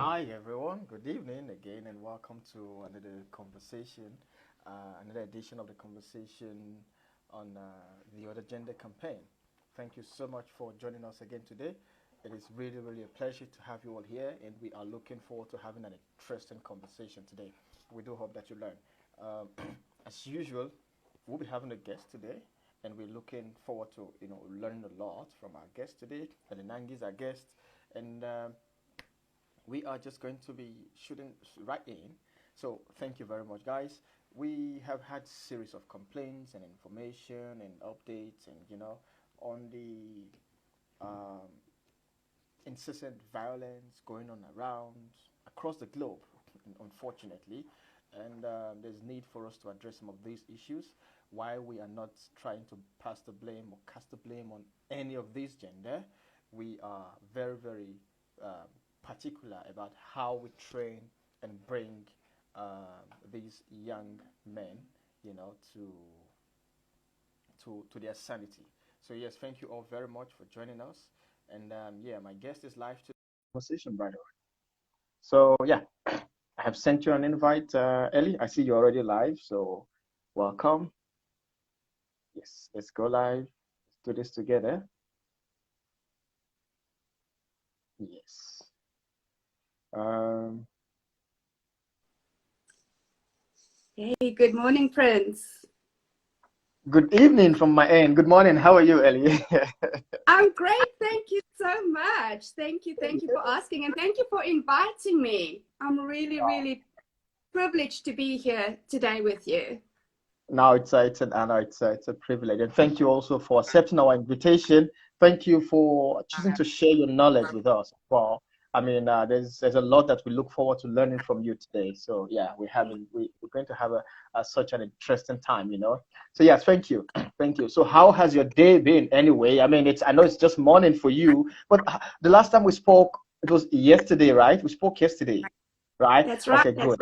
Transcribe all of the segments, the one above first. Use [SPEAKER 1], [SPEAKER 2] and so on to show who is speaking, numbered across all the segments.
[SPEAKER 1] Hi everyone, good evening again, and welcome to another conversation, another edition of the conversation on the Other Gender campaign. Thank you so much for joining us again today. It is really a pleasure to have you all here, and we are looking forward to having an interesting conversation today. We do hope that you learn. Um, as usual, we'll be having a guest today, and we're looking forward to learning a lot from our guest today. And the Nangis, our guest, and we are just going to be shooting right in. So thank you very much, guys. We have had series of complaints and information and updates, and on the um, incessant violence going on around across the globe, unfortunately. And there's need for us to address some of these issues. Why we are not trying to pass the blame or cast the blame on any of these gender, we are very um, particular about how we train and bring these young men, to their sanity. So yes, thank you all very much for joining us. And yeah, my guest is live to conversation, by the way. So yeah, I have sent you an invite, Ellie. I see you're already live, so welcome. Yes, let's go live. Let's do this together. Yes. Um,
[SPEAKER 2] Hey, good morning, Prince.
[SPEAKER 1] Good evening from my end. Good morning. How are you, Ellie?
[SPEAKER 2] I'm great. Thank you so much. Thank you. Thank you for asking, and thank you for inviting me. I'm really privileged to be here today with you.
[SPEAKER 1] No, it's an honor. It's a privilege, and thank you also for accepting our invitation. Thank you for choosing to share your knowledge with us. Well, I mean, there's a lot that we look forward to learning from you today. So yeah, we're going to have such an interesting time. So yes, thank you, thank you. So how has your day been anyway? I mean, I know it's just morning for you, but the last time we spoke, it was yesterday, right? We spoke yesterday, right?
[SPEAKER 2] That's right.
[SPEAKER 1] Okay, good.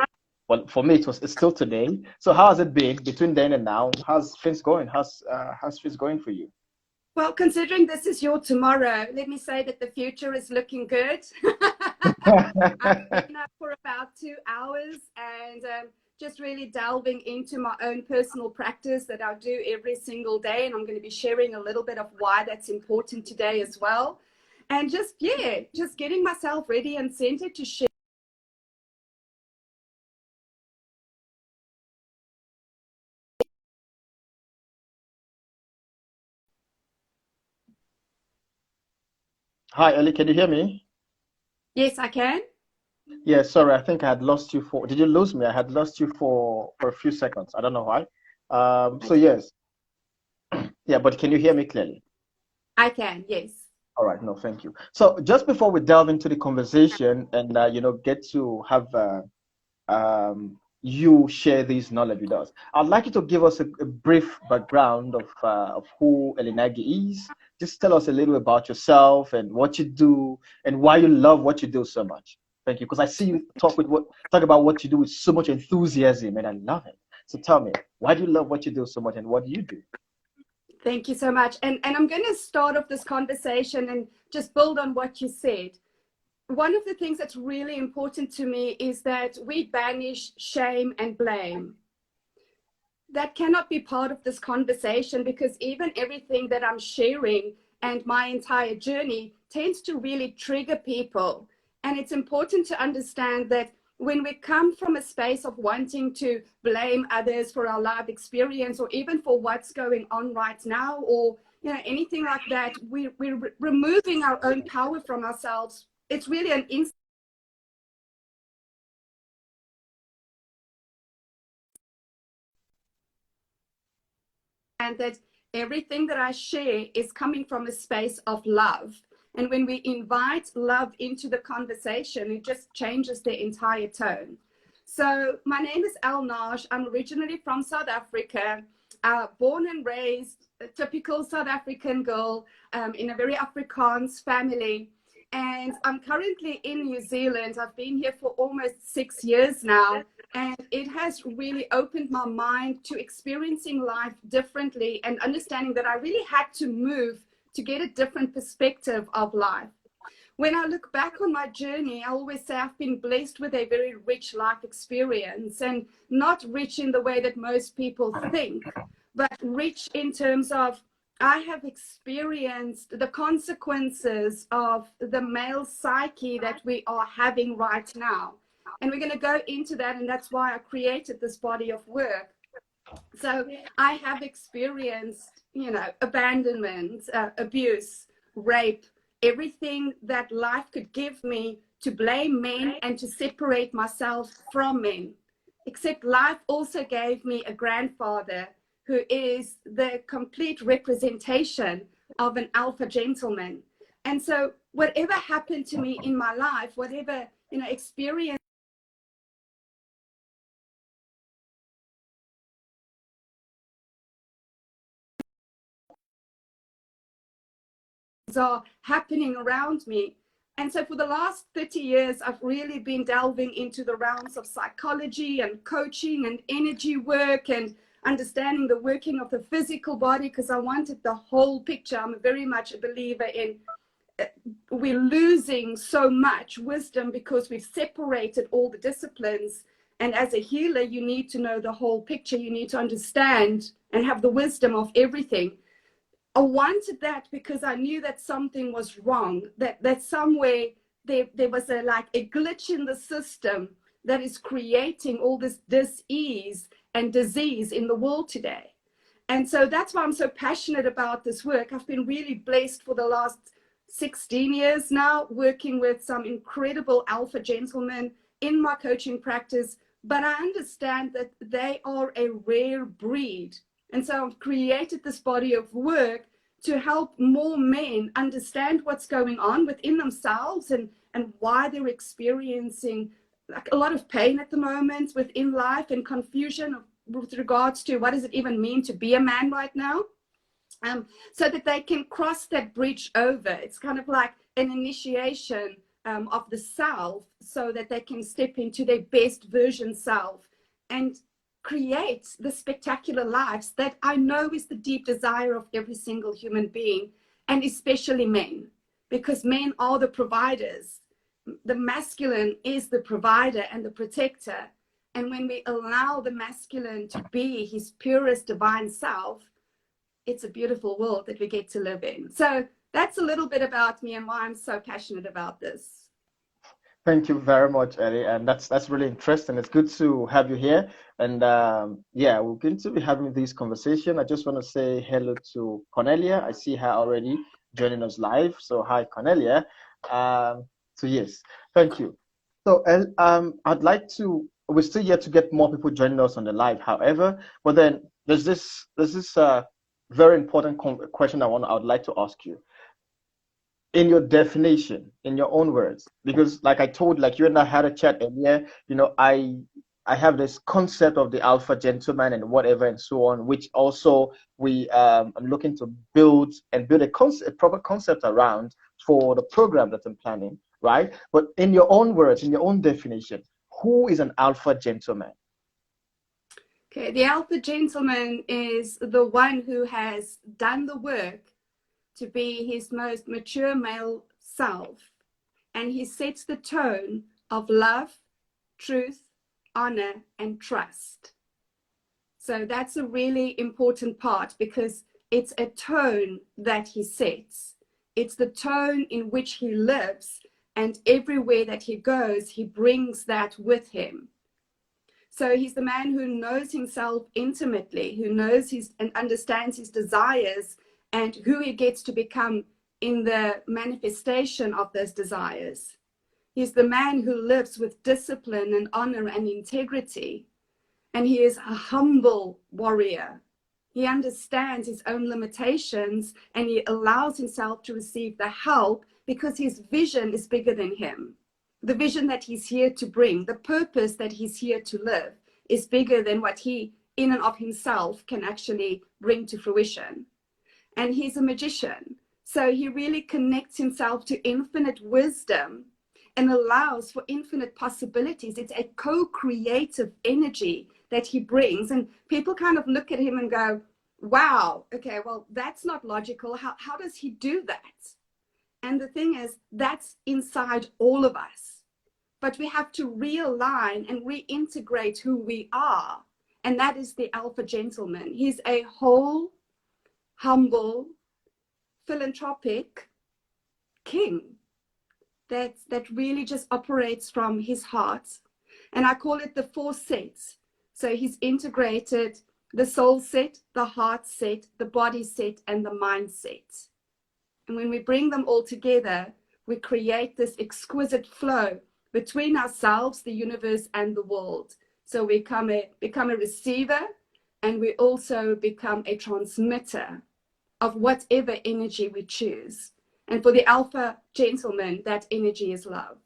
[SPEAKER 1] Well, for me, it's still today. So how has it been between then and now? How's things going? How's things going for you?
[SPEAKER 2] Well, considering this is your tomorrow, let me say that the future is looking good. I've been up for about 2 hours and just really delving into my own personal practice that I do every single day. And I'm going to be sharing a little bit of why that's important today as well. And just getting myself ready and centered to share.
[SPEAKER 1] Hi, Ellie, can you hear me?
[SPEAKER 2] Yes, I can.
[SPEAKER 1] Yeah, sorry, I think I had lost you for. Did you lose me? I had lost you for a few seconds. I don't know why. So yes, yeah, but can you hear me clearly?
[SPEAKER 2] I can, yes.
[SPEAKER 1] All right, no, thank you. So just before we delve into the conversation and get to have you share this knowledge with us. I'd like you to give us a brief background of who Elinagi is. Just tell us a little about yourself and what you do and why you love what you do so much. Thank you, because I see you talk about what you do with so much enthusiasm, and I love it. So tell me, why do you love what you do so much, and what do you do?
[SPEAKER 2] Thank you so much. And I'm going to start off this conversation and just build on what you said. One of the things that's really important to me is that we banish shame and blame. That cannot be part of this conversation because even everything that I'm sharing and my entire journey tends to really trigger people. And it's important to understand that when we come from a space of wanting to blame others for our life experience or even for what's going on right now or anything like that, we're removing our own power from ourselves. It's really an instant that everything that I share is coming from a space of love. And when we invite love into the conversation, it just changes the entire tone. So my name is El Nash. I'm originally from South Africa, born and raised a typical South African girl in a very Afrikaans family. And I'm currently in New Zealand. I've been here for almost 6 years now. And it has really opened my mind to experiencing life differently and understanding that I really had to move to get a different perspective of life. when I look back on my journey, I always say I've been blessed with a very rich life experience, and not rich in the way that most people think, but rich in terms of I have experienced the consequences of the male psyche that we are having right now. And we're going to go into that, and that's why I created this body of work. So I have experienced, abandonment, abuse, rape, everything that life could give me to blame men and to separate myself from men. Except life also gave me a grandfather who is the complete representation of an alpha gentleman. And so whatever happened to me in my life, whatever, experience are happening around me. And so for the last 30 years, I've really been delving into the realms of psychology and coaching and energy work and understanding the working of the physical body, because I wanted the whole picture. I'm very much a believer in we're losing so much wisdom because we've separated all the disciplines. And as a healer, you need to know the whole picture. You need to understand and have the wisdom of everything. I wanted that because I knew that something was wrong, that somewhere there was a glitch in the system that is creating all this dis-ease and disease in the world today. And so that's why I'm so passionate about this work. I've been really blessed for the last 16 years now, working with some incredible alpha gentlemen in my coaching practice, but I understand that they are a rare breed. And so I've created this body of work to help more men understand what's going on within themselves and why they're experiencing a lot of pain at the moment within life and confusion with regards to what does it even mean to be a man right now, so that they can cross that bridge over. It's kind of like an initiation of the self, so that they can step into their best version self and create the spectacular lives that I know is the deep desire of every single human being, and especially men, because men are the providers. The masculine is the provider and the protector. And when we allow the masculine to be his purest divine self, it's a beautiful world that we get to live in. So that's a little bit about me and why I'm so passionate about this.
[SPEAKER 1] Thank you very much, Ellie, and that's really interesting. It's good to have you here, and yeah, we're going to be having this conversation. I just want to say hello to Cornelia. I see her already joining us live. So hi, Cornelia. So yes, thank you. So I'd like to. We're still yet to get more people joining us on the live. However, but then there's this very important question I would like to ask you. In your definition, in your own words, because like I told, like you and I had a chat earlier, I have this concept of the alpha gentleman and whatever and so on, which also I'm looking to build a proper concept around for the program that I'm planning, right? But in your own words, in your own definition, who is an alpha gentleman?
[SPEAKER 2] Okay, the alpha gentleman is the one who has done the work to be his most mature male self, and he sets the tone of love, truth, honor, and trust. So that's a really important part, because it's a tone that he sets. It's the tone in which he lives, and everywhere that he goes, he brings that with him. So he's the man who knows himself intimately, who knows and understands his desires and who he gets to become in the manifestation of those desires. He's the man who lives with discipline and honor and integrity. And he is a humble warrior. He understands his own limitations, and he allows himself to receive the help because his vision is bigger than him. The vision that he's here to bring, the purpose that he's here to live, is bigger than what he in and of himself can actually bring to fruition. And he's a magician. So he really connects himself to infinite wisdom and allows for infinite possibilities. It's a co-creative energy that he brings. And people kind of look at him and go, wow, okay, well, that's not logical. How does he do that? And the thing is, that's inside all of us. But we have to realign and reintegrate who we are. And that is the Alpha Gentleman. He's a whole, humble, philanthropic king that really just operates from his heart. And I call it the 4 sets. So he's integrated the soul set, the heart set, the body set, and the mind set. And when we bring them all together, we create this exquisite flow between ourselves, the universe, and the world. So we become a receiver, and we also become a transmitter of whatever energy we choose. And for the Alpha Gentleman, that energy is love.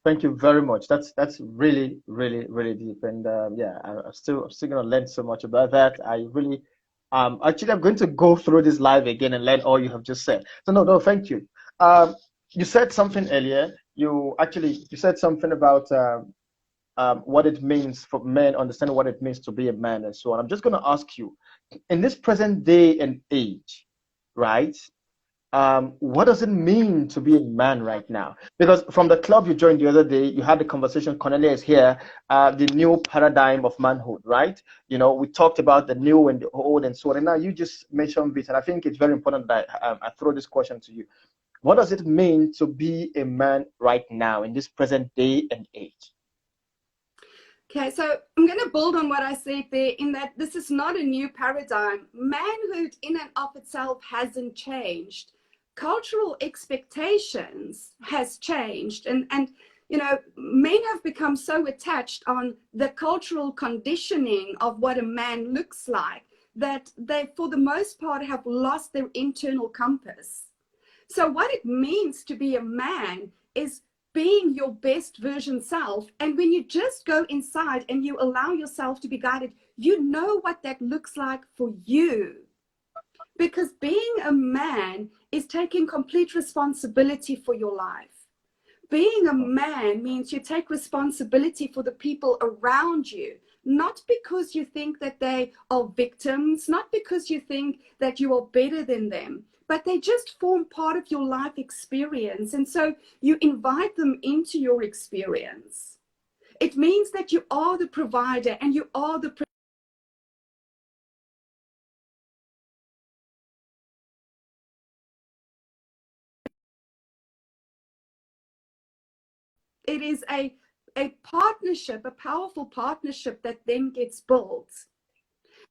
[SPEAKER 1] Thank you very much. That's really, really, really deep. And yeah, I'm still gonna learn so much about that. I really actually I'm going to go through this live again and learn all you have just said. So no, thank you. You said something earlier. You said something about what it means for men, understanding what it means to be a man and so on. I'm just gonna ask you, in this present day and age, right? What does it mean to be a man right now? Because from the club you joined the other day, you had the conversation, Cornelia is here, the new paradigm of manhood, right? You know, we talked about the new and the old and so on. And now you just mentioned this, and I think it's very important that I throw this question to you. What does it mean to be a man right now in this present day and age?
[SPEAKER 2] Okay, so I'm going to build on what I said there, in that this is not a new paradigm. Manhood in and of itself hasn't changed. Cultural expectations has changed, and you know, men have become so attached on the cultural conditioning of what a man looks like that they, for the most part, have lost their internal compass. So what it means to be a man is being your best version self. And when you just go inside and you allow yourself to be guided, you know what that looks like for you. Because being a man is taking complete responsibility for your life. Being a man means you take responsibility for the people around you, not because you think that they are victims, not because you think that you are better than them, but they just form part of your life experience. And so you invite them into your experience. It means that you are the provider and you are the it is a partnership, a powerful partnership that then gets built.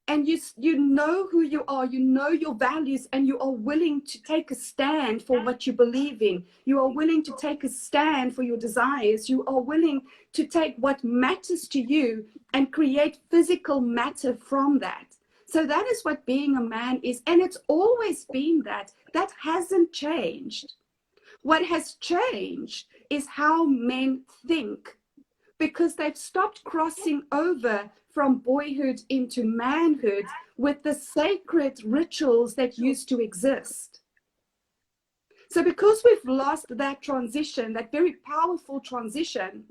[SPEAKER 2] And you know who you are, you know your values, and you are willing to take a stand for what you believe in. You are willing to take a stand for your desires. You are willing to take what matters to you and create physical matter from that. So that is what being a man is. And it's always been that. That hasn't changed. What has changed is how men think, because they've stopped crossing over from boyhood into manhood with the sacred rituals that used to exist. So because we've lost that transition, that very powerful transition,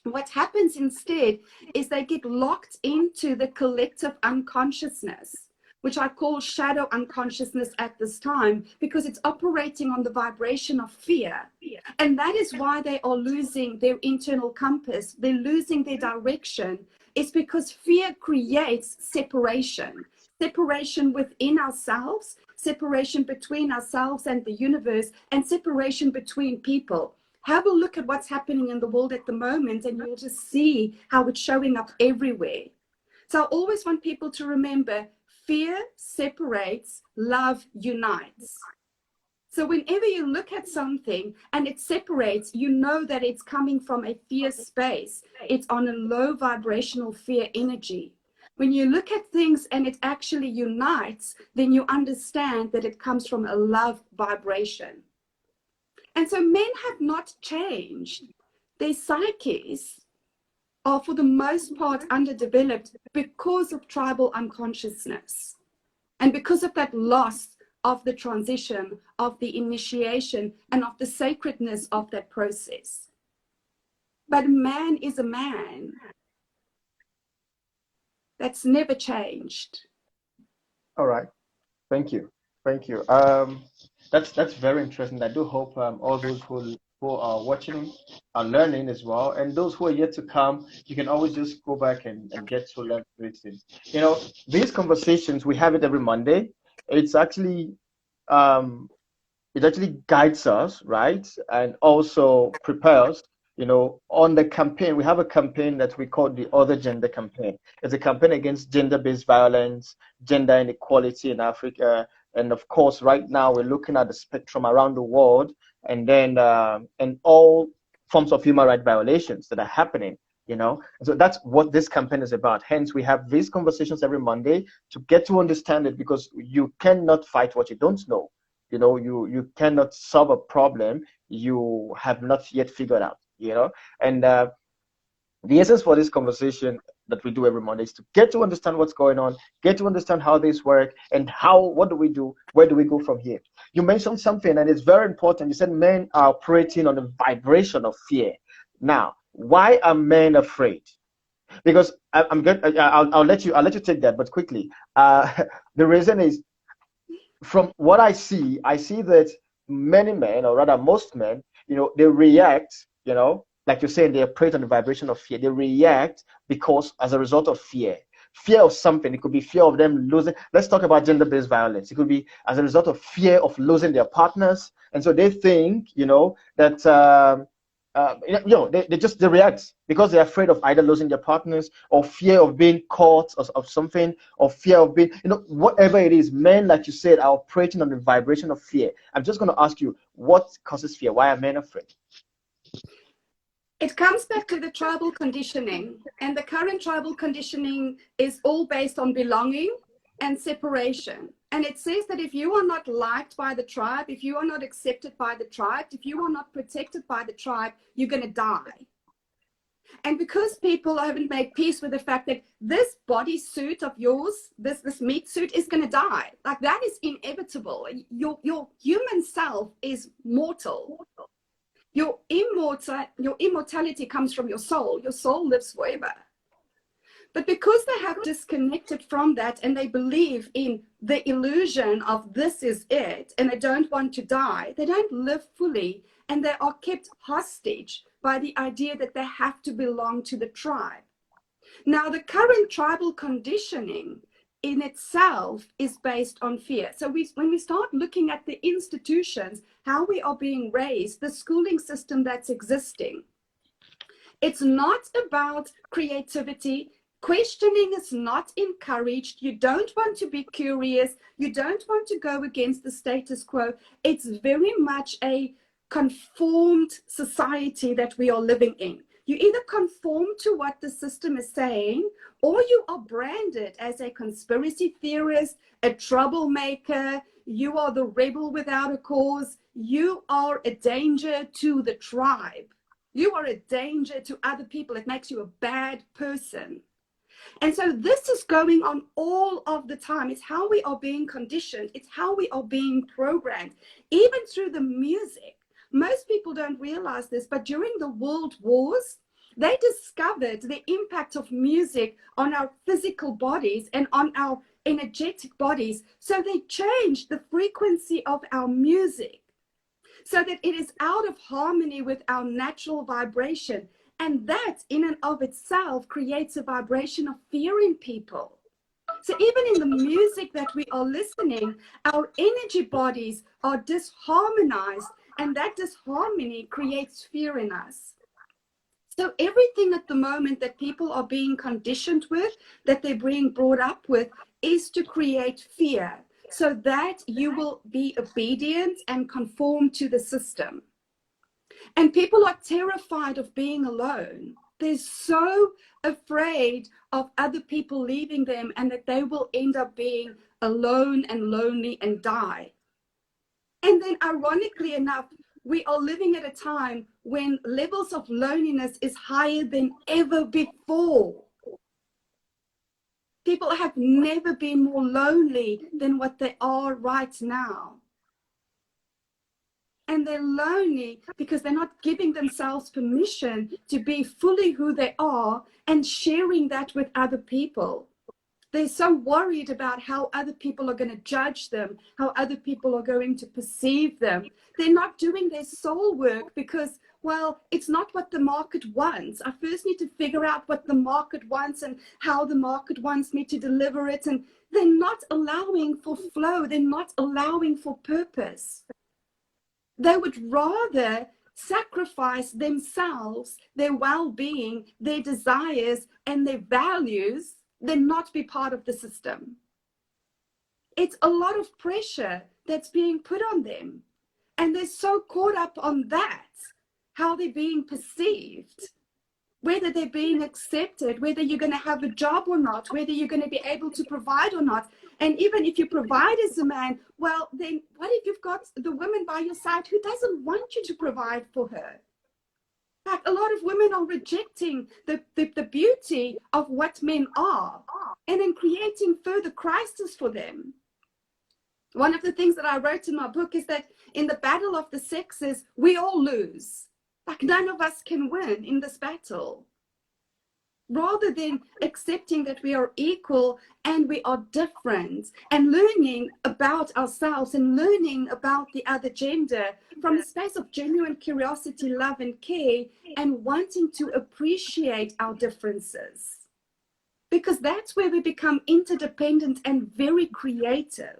[SPEAKER 2] what happens instead is they get locked into the collective unconsciousness, which I call shadow unconsciousness at this time, because it's operating on the vibration of fear. And that is why they are losing their internal compass. They're losing their direction. It's because fear creates separation, separation within ourselves, separation between ourselves and the universe, and separation between people. Have a look at what's happening in the world at the moment, and you'll just see how it's showing up everywhere. So I always want people to remember, fear separates, love unites. So whenever you look at something and it separates, you know that it's coming from a fear space. It's on a low vibrational fear energy. When you look at things and it actually unites, then you understand that it comes from a love vibration. And so men have not changed. Their psyches are for the most part underdeveloped because of tribal unconsciousness and because of that loss of the transition, of the initiation, and of the sacredness of that process. But a man is a man. That's never changed.
[SPEAKER 1] All right. Thank you. Thank you. That's very interesting. I do hope all those who are watching are learning as well, and those who are yet to come, you can always just go back and get to learn these things. You know, these conversations we have it every Monday. It's actually um, it actually guides us, right? And also prepares, on the campaign. We have a campaign that we call the Other Gender Campaign. It's a campaign against gender-based violence, gender inequality in Africa. And of course, right now we're looking at the spectrum around the world, and then and all forms of human rights violations that are happening. And so that's what this campaign is about. Hence, we have these conversations every Monday to get to understand it, because you cannot fight what you don't know. You cannot solve a problem you have not yet figured out. And the essence for this conversation that we do every Monday is to get to understand what's going on, get to understand how this work, and what do we do, where do we go from here. You mentioned something, and it's very important. You said men are operating on the vibration of fear. Now, why are men afraid? Because I'll let you take that, but quickly. The reason is, from what I see that many men, or rather most men, they react, like you're saying, they operate on the vibration of fear. They react because as a result of fear of something. It could be fear of them losing. Let's talk about gender-based violence. It could be as a result of fear of losing their partners. And so they think, that, they react because they're afraid of either losing their partners, or fear of being caught of something, or fear of being, whatever it is. Men, like you said, are operating on the vibration of fear. I'm just going to ask you, what causes fear? Why are men afraid?
[SPEAKER 2] It comes back to the tribal conditioning, and the current tribal conditioning is all based on belonging and separation. And it says that if you are not liked by the tribe, if you are not accepted by the tribe, if you are not protected by the tribe, you're going to die. And because people haven't made peace with the fact that this bodysuit of yours, this meat suit, is going to die, like that is inevitable. Your human self is mortal. Your immortality comes from your soul. Your soul lives forever. But because they have disconnected from that, and they believe in the illusion of this is it, and they don't want to die, they don't live fully, and they are kept hostage by the idea that they have to belong to the tribe. Now, the current tribal conditioning in itself is based on fear. So when we start looking at the institutions, how we are being raised, the schooling system that's existing, it's not about creativity. Questioning is not encouraged. You don't want to be curious. You don't want to go against the status quo. It's very much a conformed society that we are living in. You either conform to what the system is saying, or you are branded as a conspiracy theorist, a troublemaker. You are the rebel without a cause. You are a danger to the tribe. You are a danger to other people. It makes you a bad person. And so this is going on all of the time. It's how we are being conditioned. It's how we are being programmed, even through the music. Most people don't realize this, but during the world wars, they discovered the impact of music on our physical bodies and on our energetic bodies. So they changed the frequency of our music so that it is out of harmony with our natural vibration. And that in and of itself creates a vibration of fear in people. So even in the music that we are listening, our energy bodies are disharmonized, and that disharmony creates fear in us. So everything at the moment that people are being conditioned with, that they're being brought up with, is to create fear, so that you will be obedient and conform to the system. And people are terrified of being alone. They're so afraid of other people leaving them, and that they will end up being alone and lonely and die. And then ironically enough, we are living at a time when levels of loneliness is higher than ever before. People have never been more lonely than what they are right now. And they're lonely because they're not giving themselves permission to be fully who they are and sharing that with other people. They're so worried about how other people are going to judge them, how other people are going to perceive them. They're not doing their soul work because, well, it's not what the market wants. I first need to figure out what the market wants and how the market wants me to deliver it. And they're not allowing for flow. They're not allowing for purpose. They would rather sacrifice themselves, their well-being, their desires, and their values than not be part of the system. It's a lot of pressure that's being put on them. And they're so caught up on that, how they're being perceived, whether they're being accepted, whether you're going to have a job or not, whether you're going to be able to provide or not. And even if you provide as a man, well, then what if you've got the woman by your side who doesn't want you to provide for her? Like, a lot of women are rejecting the beauty of what men are and then creating further crisis for them. One of the things that I wrote in my book is that in the battle of the sexes, we all lose. Like, none of us can win in this battle. Rather than accepting that we are equal and we are different, and learning about ourselves and learning about the other gender from a space of genuine curiosity, love, and care, and wanting to appreciate our differences. Because that's where we become interdependent and very creative.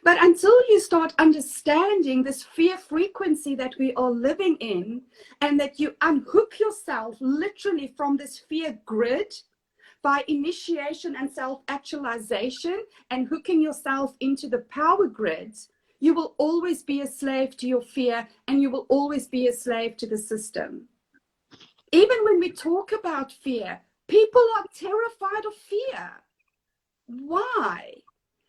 [SPEAKER 2] But until you start understanding this fear frequency that we are living in, and that you unhook yourself literally from this fear grid by initiation and self-actualization and hooking yourself into the power grid, you will always be a slave to your fear, and you will always be a slave to the system. Even when we talk about fear, people are terrified of fear. Why?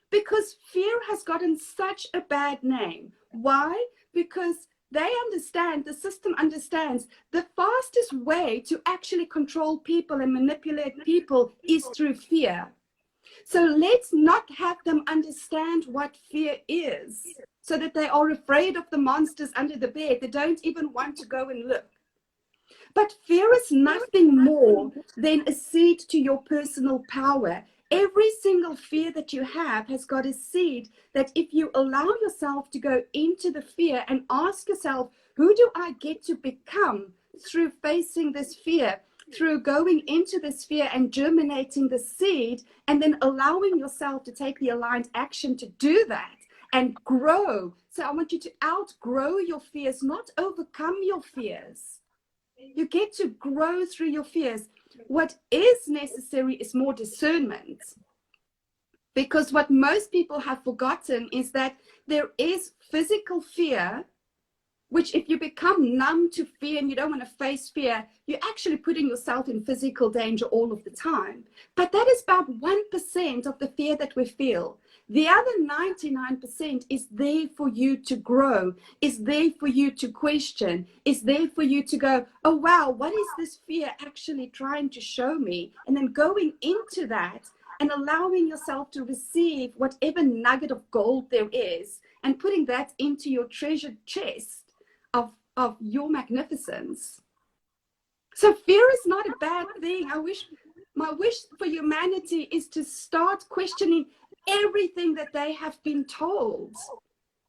[SPEAKER 2] Because fear has gotten such a bad name. Why? Because they understand, the system understands, the fastest way to actually control people and manipulate people is through fear. So let's not have them understand what fear is, so that they are afraid of the monsters under the bed. They don't even want to go and look. But fear is nothing more than a seed to your personal power. Every single fear that you have has got a seed that if you allow yourself to go into the fear and ask yourself, who do I get to become through facing this fear, through going into this fear and germinating the seed, and then allowing yourself to take the aligned action to do that and grow. So I want you to outgrow your fears, not overcome your fears. You get to grow through your fears. What is necessary is more discernment. Because what most people have forgotten is that there is physical fear, which if you become numb to fear and you don't want to face fear, you're actually putting yourself in physical danger all of the time. But that is about 1% of the fear that we feel. The other 99% is there for you to grow, is there for you to question, is there for you to go, oh, wow, what is this fear actually trying to show me? And then going into that and allowing yourself to receive whatever nugget of gold there is and putting that into your treasured chest of your magnificence. So fear is not a bad thing. My wish for humanity is to start questioning everything that they have been told,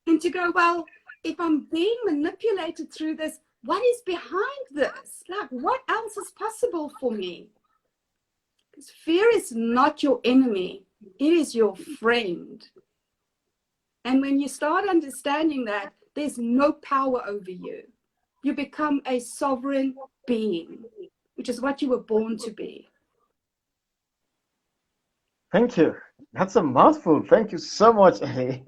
[SPEAKER 2] and to go, well, if I'm being manipulated through this, what is behind this? Like, what else is possible for me? Because fear is not your enemy, it is your friend. And when you start understanding that, there's no power over you. You become a sovereign being, which is what you were born to be.
[SPEAKER 1] Thank you. That's a mouthful. Thank you so much, Ellie.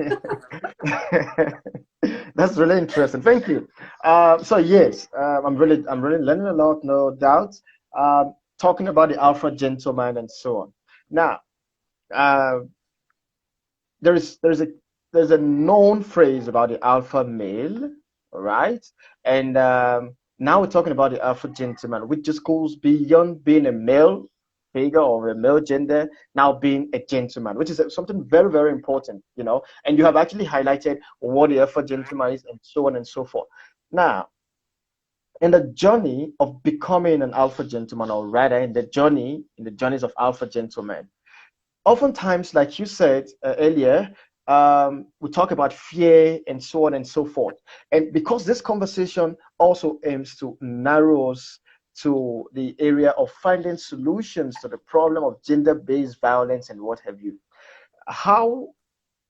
[SPEAKER 1] That's really interesting. Thank you. So yes, I'm really learning a lot, no doubt. Talking about the alpha gentleman and so on. Now, there's a known phrase about the alpha male, right? And now we're talking about the alpha gentleman, which just goes beyond being a male figure or a male gender, now being a gentleman, which is something very, very important, you know. And you have actually highlighted what the alpha gentleman is and so on and so forth. Now, in the journey of becoming an alpha gentleman, or rather in the journeys of alpha gentlemen, oftentimes, like you said earlier, we talk about fear and so on and so forth. And because this conversation also aims to narrow us to the area of finding solutions to the problem of gender-based violence and what have you, how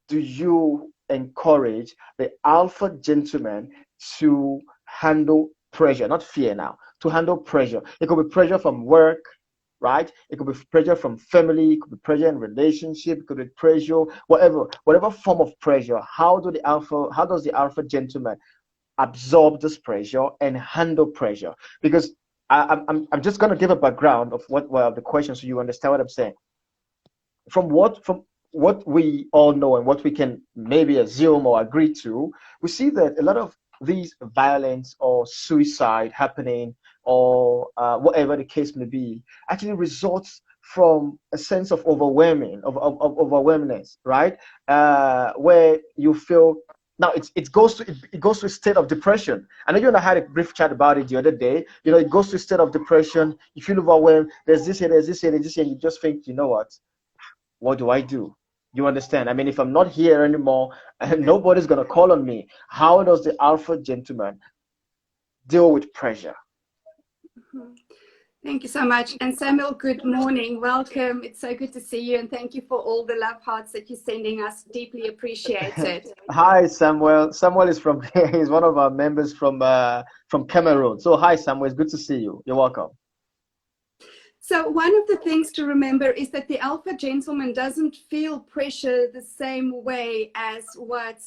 [SPEAKER 1] do you encourage the alpha gentleman to handle pressure, not fear now, to handle pressure? It could be pressure from work, right? It could be pressure from family, it could be pressure in relationship, it could be pressure, whatever form of pressure. How does the alpha gentleman absorb this pressure and handle pressure? Because I'm just going to give a background of what were the questions so you understand what I'm saying. From what we all know and what we can maybe assume or agree to, we see that a lot of these violence or suicide happening or whatever the case may be actually results from a sense of overwhelmingness, right? Where you feel now it goes to a state of depression. I know you and I had a brief chat about it the other day. You know, it goes to a state of depression. You feel overwhelmed. There's this here, there's this here, there's this here, and you just think, you know what do I do? You understand? I mean, if I'm not here anymore, nobody's going to call on me. How does the alpha gentleman deal with pressure?
[SPEAKER 2] Thank you so much. And Samuel, good morning. Welcome. It's so good to see you. And thank you for all the love hearts that you're sending us. Deeply appreciated.
[SPEAKER 1] Hi, Samuel. Samuel is from, he's one of our members from Cameroon. So hi, Samuel. It's good to see you. You're welcome.
[SPEAKER 2] So one of the things to remember is that the alpha gentleman doesn't feel pressure the same way as what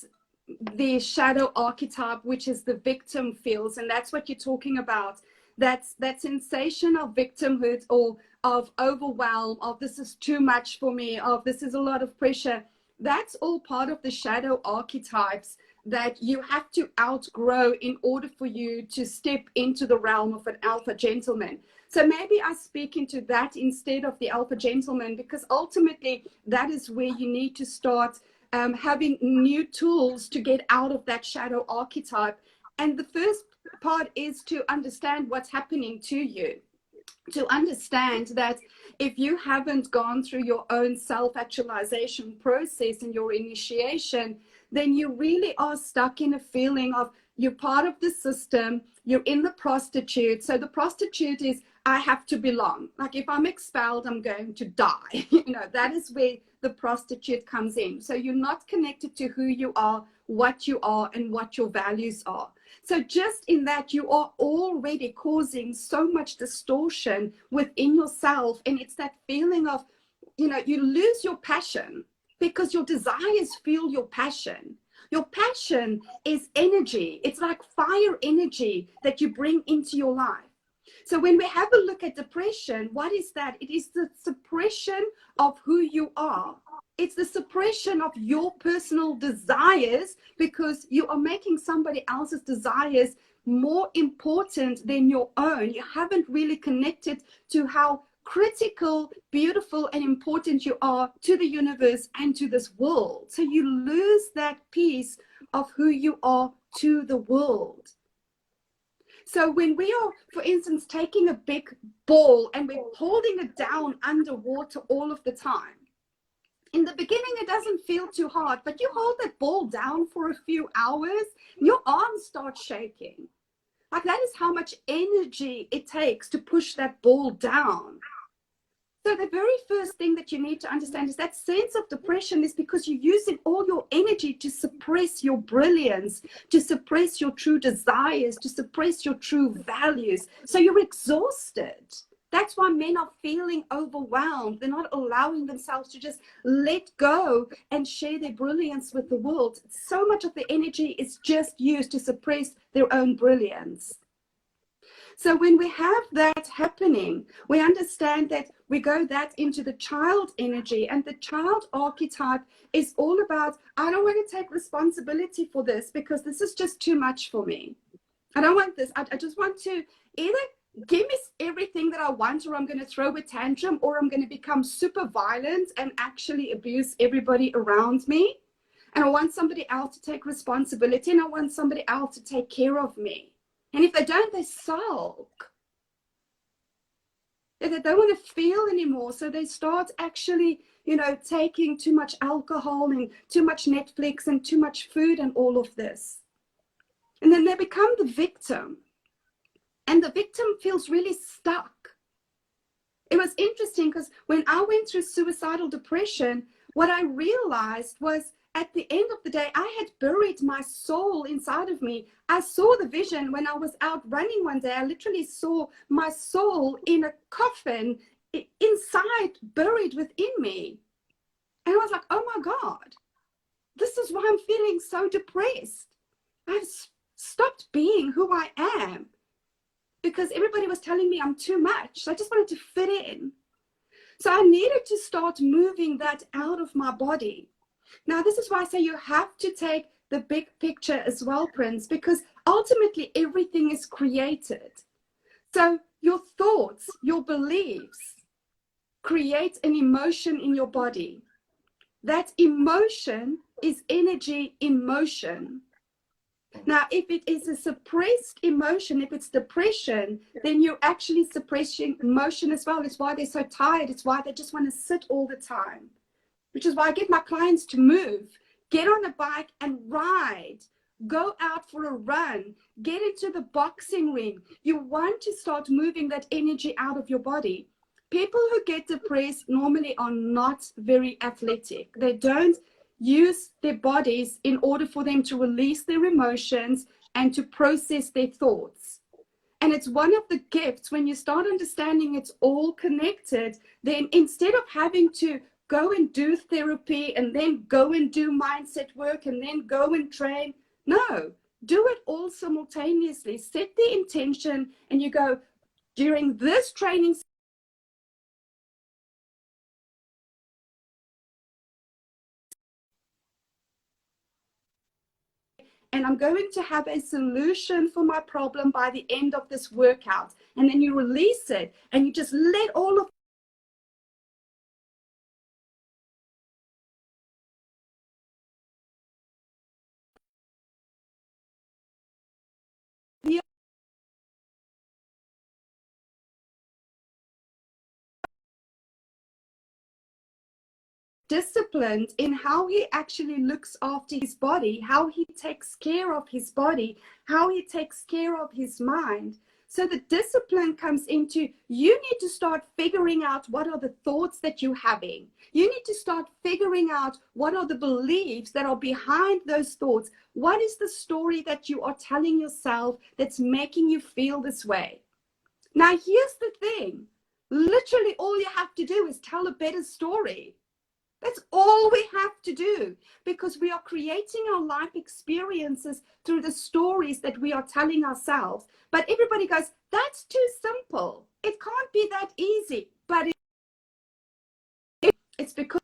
[SPEAKER 2] the shadow archetype, which is the victim, feels. And that's what you're talking about. That sensation of victimhood or of overwhelm, of this is too much for me, of this is a lot of pressure. That's all part of the shadow archetypes that you have to outgrow in order for you to step into the realm of an alpha gentleman. So maybe I speak into that instead of the alpha gentleman, because ultimately that is where you need to start having new tools to get out of that shadow archetype. And the first part is to understand what's happening to you, to understand that if you haven't gone through your own self-actualization process and your initiation, then you really are stuck in a feeling of you're part of the system, you're in the prostitute. So the prostitute is, I have to belong. Like if I'm expelled, I'm going to die. You know, that is where the prostitute comes in. So you're not connected to who you are, and what your values are. So just in that, you are already causing so much distortion within yourself. And it's that feeling of, you know, you lose your passion because your desires fuel your passion. Your passion is energy. It's like fire energy that you bring into your life. So when we have a look at depression, what is that? It is the suppression of who you are. It's the suppression of your personal desires because you are making somebody else's desires more important than your own. You haven't really connected to how critical, beautiful, and important you are to the universe and to this world. So you lose that piece of who you are to the world. So when we are, for instance, taking a big ball and we're holding it down underwater all of the time, in the beginning, it doesn't feel too hard, but you hold that ball down for a few hours, your arms start shaking. Like that is how much energy it takes to push that ball down. So the very first thing that you need to understand is that sense of depression is because you're using all your energy to suppress your brilliance, to suppress your true desires, to suppress your true values. So you're exhausted. That's why men are feeling overwhelmed. They're not allowing themselves to just let go and share their brilliance with the world. So much of the energy is just used to suppress their own brilliance. So when we have that happening, we understand that we go that into the child energy, and the child archetype is all about, I don't want to take responsibility for this because this is just too much for me. I don't want this. I just want to either give me everything that I want, or I'm going to throw a tantrum, or I'm going to become super violent and actually abuse everybody around me. And I want somebody else to take responsibility, and I want somebody else to take care of me. And if they don't, they sulk. They don't want to feel anymore. So they start actually, taking too much alcohol and too much Netflix and too much food and all of this. And then they become the victim. And the victim feels really stuck. It was interesting because when I went through suicidal depression, what I realized was at the end of the day, I had buried my soul inside of me. I saw the vision when I was out running one day. I literally saw my soul in a coffin inside, buried within me. And I was like, oh my God, this is why I'm feeling so depressed. I've stopped being who I am because everybody was telling me I'm too much. So I just wanted to fit in. So I needed to start moving that out of my body. Now, this is why I say you have to take the big picture as well, Prince, because ultimately everything is created. So your thoughts, your beliefs create an emotion in your body. That emotion is energy in motion. Now, if it is a suppressed emotion, if it's depression, then you're actually suppressing emotion as well. It's why they're so tired. It's why they just want to sit all the time, which is why I get my clients to move, get on a bike and ride, go out for a run, get into the boxing ring. You want to start moving that energy out of your body. People who get depressed normally are not very athletic. They don't use their bodies in order for them to release their emotions and to process their thoughts. And it's one of the gifts when you start understanding it's all connected, then instead of having to go and do therapy and then go and do mindset work and then go and train, no, do it all simultaneously. Set the intention and you go, during this training and I'm going to have a solution for my problem by the end of this workout. And then you release it and you just let all of the disciplined in how he actually looks after his body, how he takes care of his body, how he takes care of his mind. So the discipline comes into, you need to start figuring out what are the thoughts that you're having. You need to start figuring out what are the beliefs that are behind those thoughts. What is the story that you are telling yourself that's making you feel this way? Now, here's the thing. Literally all you have to do is tell a better story. That's all we have to do, because we are creating our life experiences through the stories that we are telling ourselves. But everybody goes, that's too simple. It can't be that easy. But it's because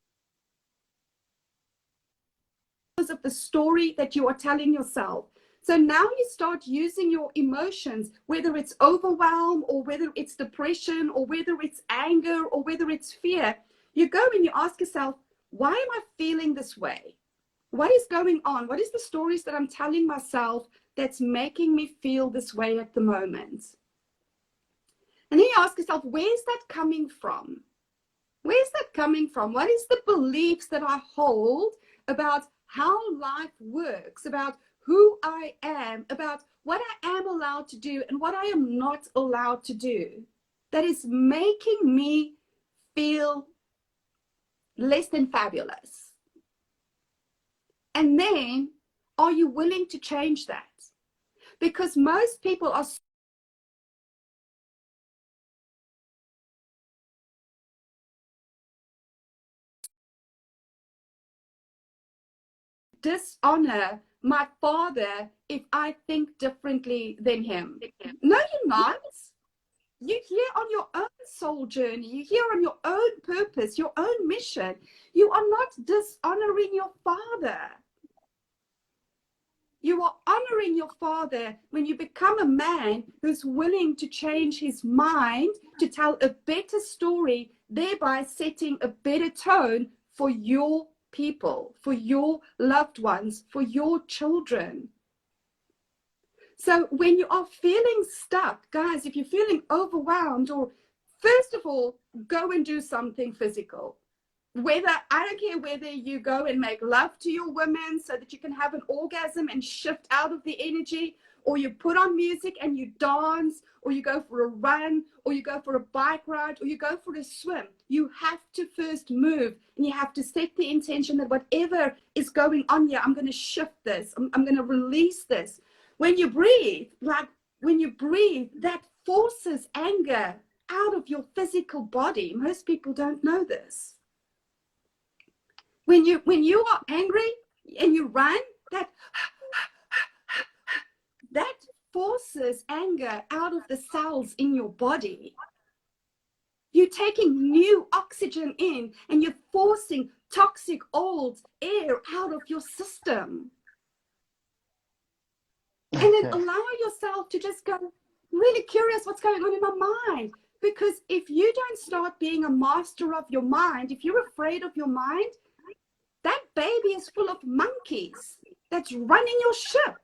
[SPEAKER 2] of the story that you are telling yourself. So now you start using your emotions, whether it's overwhelm or whether it's depression or whether it's anger or whether it's fear. You go and you ask yourself, why am I feeling this way? What is going on? What is the stories that I'm telling myself that's making me feel this way at the moment? And then you ask yourself, where's that coming from? Where's that coming from? What is the beliefs that I hold about how life works, about who I am, about what I am allowed to do and what I am not allowed to do, that is making me feel less than fabulous? And then, are you willing to change that? Because most people are dishonor my father if I think differently than him. No, you're not. You're here on your own soul journey. You're here on your own purpose, your own mission. You are not dishonoring your father. You are honoring your father when you become a man who's willing to change his mind to tell a better story, thereby setting a better tone for your people, for your loved ones, for your children. So when you are feeling stuck, guys, if you're feeling overwhelmed, or first of all, go and do something physical. whether, I don't care whether you go and make love to your women so that you can have an orgasm and shift out of the energy, or you put on music and you dance, or you go for a run, or you go for a bike ride, or you go for a swim. You have to first move, and you have to set the intention that whatever is going on here, I'm going to shift this. I'm going to release this. When you breathe, that forces anger out of your physical body. Most people don't know this. When you are angry and you run, that forces anger out of the cells in your body. You're taking new oxygen in and you're forcing toxic old air out of your system. And then allow yourself to just go, really curious what's going on in my mind. Because if you don't start being a master of your mind, if you're afraid of your mind, that baby is full of monkeys that's running your ship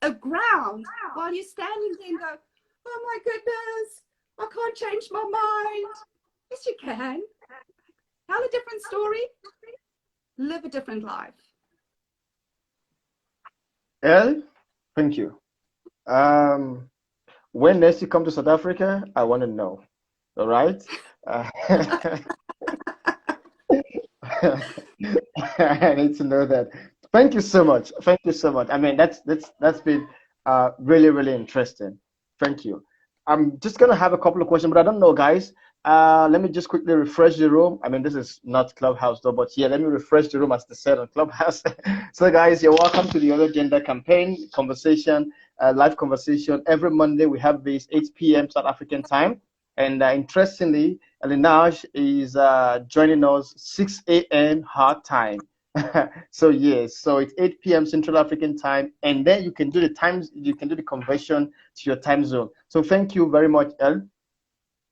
[SPEAKER 2] aground while you're standing there and go, oh my goodness, I can't change my mind. Yes, you can. Tell a different story. Live a different life.
[SPEAKER 1] Elle, thank you. When next you come to South Africa, I want to know. All right? I need to know that. Thank you so much. Thank you so much. I mean, that's been really, really interesting. Thank you. I'm just gonna have a couple of questions, but I don't know, guys. Let me just quickly refresh the room. I mean, this is not Clubhouse though, but yeah, let me refresh the room as they said on Clubhouse. So, guys, you're welcome to the Other Gender Campaign conversation, live conversation. Every Monday we have this 8 p.m. South African time. And interestingly, Elinaj is joining us 6 a.m. hard time. So yes, so it's 8 p.m. Central African time, and then you can do the conversion to your time zone. So thank you very much, El,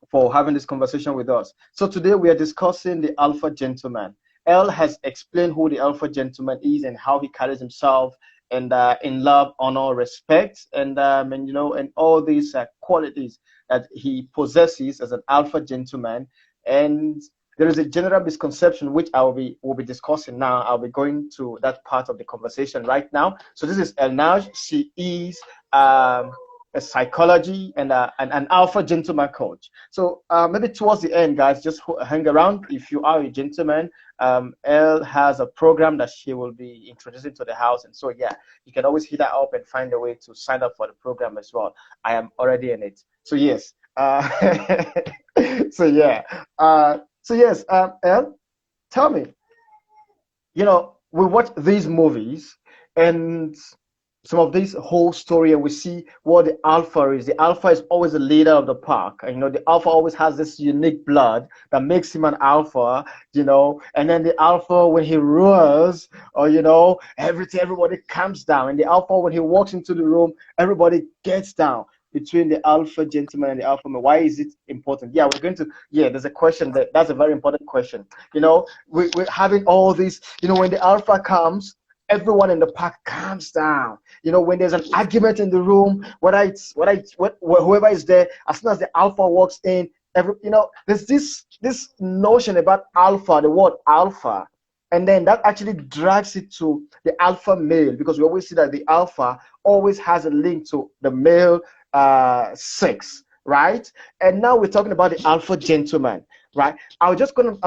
[SPEAKER 1] for having this conversation with us. So today we are discussing the Alpha Gentleman. El has explained who the Alpha Gentleman is and how he carries himself, and in love, honor, respect, and and all these qualities that he possesses as an Alpha Gentleman. And there is a general misconception which will be discussing now. I'll be going to that part of the conversation right now. So this is Elnaj. She is a psychology and an Alpha Gentleman coach. So maybe towards the end, guys, just hang around. If you are a gentleman, Elle has a program that she will be introducing to the house, and so yeah, you can always hit her up and find a way to sign up for the program as well. I am already in it. So yes. So yeah. So yes, Elle, tell me, we watch these movies and some of this whole story, and we see what the alpha is. The alpha is always the leader of the pack. And, the alpha always has this unique blood that makes him an alpha, and then the alpha, when he roars, or, everybody calms down. And the alpha, when he walks into the room, everybody gets down. Between the Alpha Gentleman and the Alpha Man, why is it important? Yeah, there's a question that's a very important question. We're having all this, when the alpha comes, everyone in the pack calms down. When there's an argument in the room, whoever is there, as soon as the alpha walks in, there's this notion about alpha, the word alpha, and then that actually drags it to the alpha male, because we always see that the alpha always has a link to the male sex, right? And now we're talking about the Alpha Gentleman, right? I'm just gonna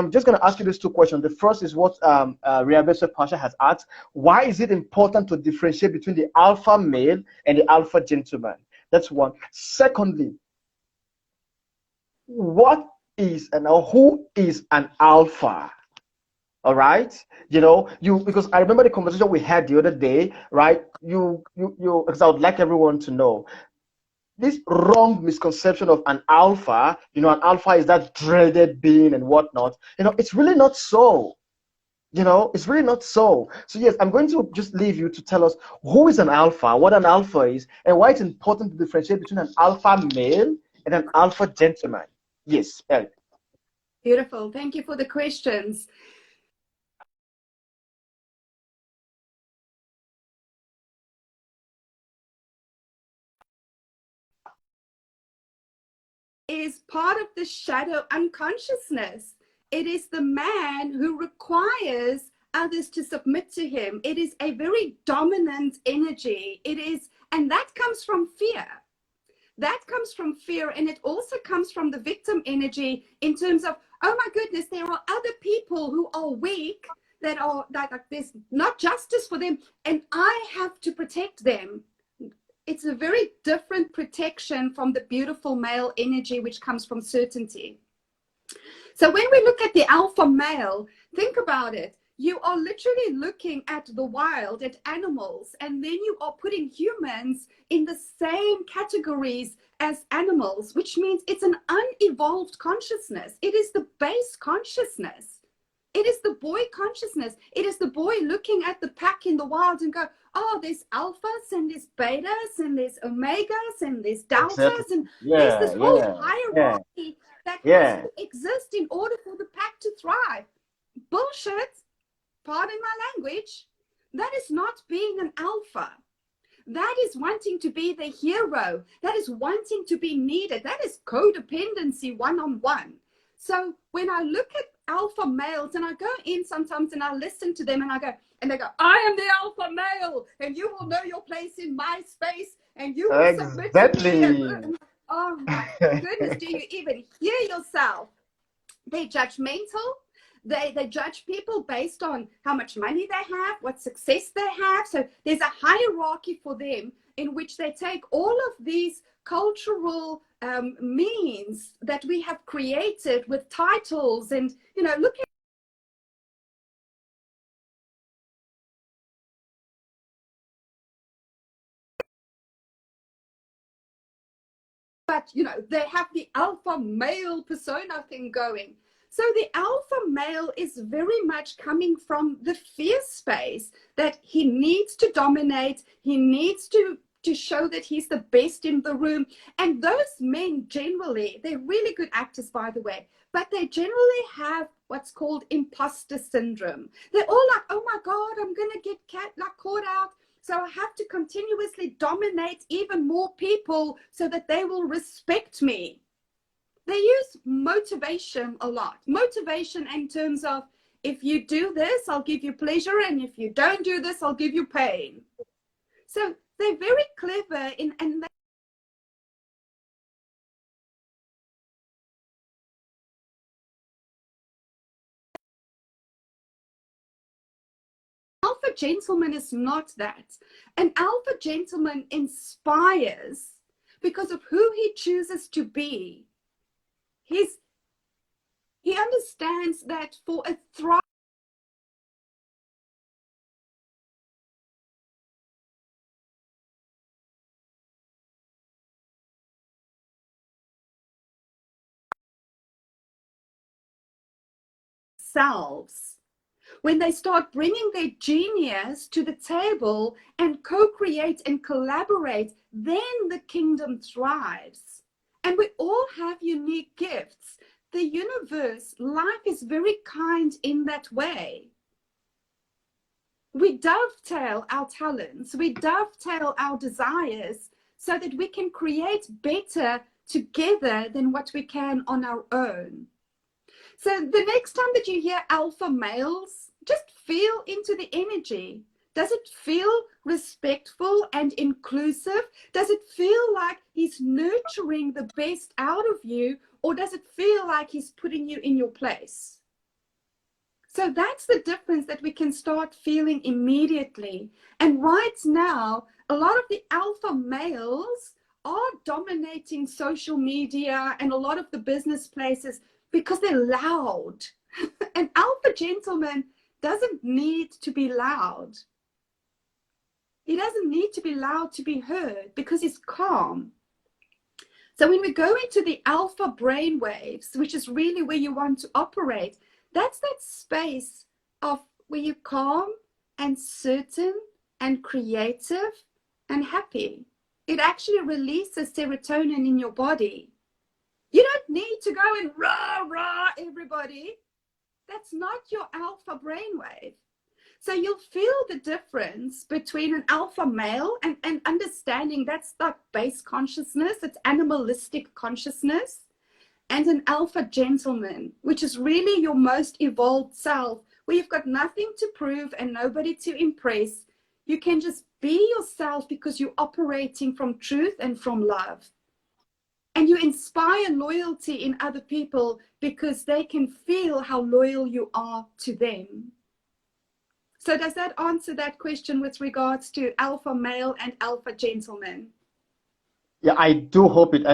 [SPEAKER 1] ask you these two questions. The first is what Riabese Pasha has asked: why is it important to differentiate between the alpha male and the Alpha Gentleman? That's one. Secondly, what is who is an alpha? All right, because I remember the conversation we had the other day, right? Because I would like everyone to know this wrong misconception of an alpha. An alpha is that dreaded being and whatnot. It's really not so. It's really not so. So yes, I'm going to just leave you to tell us who is an alpha, what an alpha is, and why it's important to differentiate between an alpha male and an Alpha Gentleman. Yes, Elle.
[SPEAKER 2] Beautiful. Thank you for the questions. Is part of the shadow unconsciousness. It is the man who requires others to submit to him. It is a very dominant energy. It is, and that comes from fear. That comes from fear, and it also comes from the victim energy in terms of, oh my goodness, there are other people who are weak, that there's not justice for them, and I have to protect them. It's a very different protection from the beautiful male energy, which comes from certainty. So when we look at the alpha male, think about it. You are literally looking at the wild, at animals, and then you are putting humans in the same categories as animals, which means it's an unevolved consciousness. It is the base consciousness. It is the boy consciousness. It is the boy looking at the pack in the wild and go, oh, there's alphas and there's betas and there's omegas and there's deltas, and there's this whole hierarchy that has to exist in order for the pack to thrive. Bullshit. Pardon my language. That is not being an alpha. That is wanting to be the hero. That is wanting to be needed. That is codependency one-on-one. So when I look at alpha males, and I go in sometimes and I listen to them, and I go, and they go, I am the alpha male, and you will know your place in my space, and you will submit to me. And, oh my goodness, do you even hear yourself? They're judgmental. They judge people based on how much money they have, what success they have. So there's a hierarchy for them in which they take all of these cultural means that we have created with titles, and, you know, look at but, you know, they have the alpha male persona thing going. So the alpha male is very much coming from the fear space, that he needs to dominate, he needs to show that he's the best in the room. And those men generally, they're really good actors, by the way, but they generally have what's called imposter syndrome. They're all like, oh my God, I'm going to get caught out. So I have to continuously dominate even more people so that they will respect me. They use motivation a lot. Motivation in terms of, if you do this, I'll give you pleasure. And if you don't do this, I'll give you pain. So they're very clever and alpha gentleman is not that. An alpha gentleman inspires because of who he chooses to be. He understands that for a thriving selves, when they start bringing their genius to the table and co-create and collaborate, then the kingdom thrives. And we all have unique gifts. The universe, life is very kind in that way. We dovetail our talents, we dovetail our desires so that we can create better together than what we can on our own. So the next time that you hear alpha males, just feel into the energy. Does it feel respectful and inclusive? Does it feel like he's nurturing the best out of you, or does it feel like he's putting you in your place? So that's the difference that we can start feeling immediately. And right now, a lot of the alpha males are dominating social media and a lot of the business places because they're loud. An alpha gentleman doesn't need to be loud. He doesn't need to be loud to be heard because he's calm. So when we go into the alpha brain waves, which is really where you want to operate, that's that space of where you're calm and certain and creative and happy. It actually releases serotonin in your body. You don't need to go and rah, rah, everybody. That's not your alpha brainwave. So you'll feel the difference between an alpha male and understanding that's like base consciousness, it's animalistic consciousness. and an alpha gentleman, which is really your most evolved self, where you've got nothing to prove and nobody to impress. You can just be yourself because you're operating from truth and from love. And you inspire loyalty in other people because they can feel how loyal you are to them. So does that answer that question with regards to alpha male and alpha gentleman?
[SPEAKER 1] Yeah, I do hope it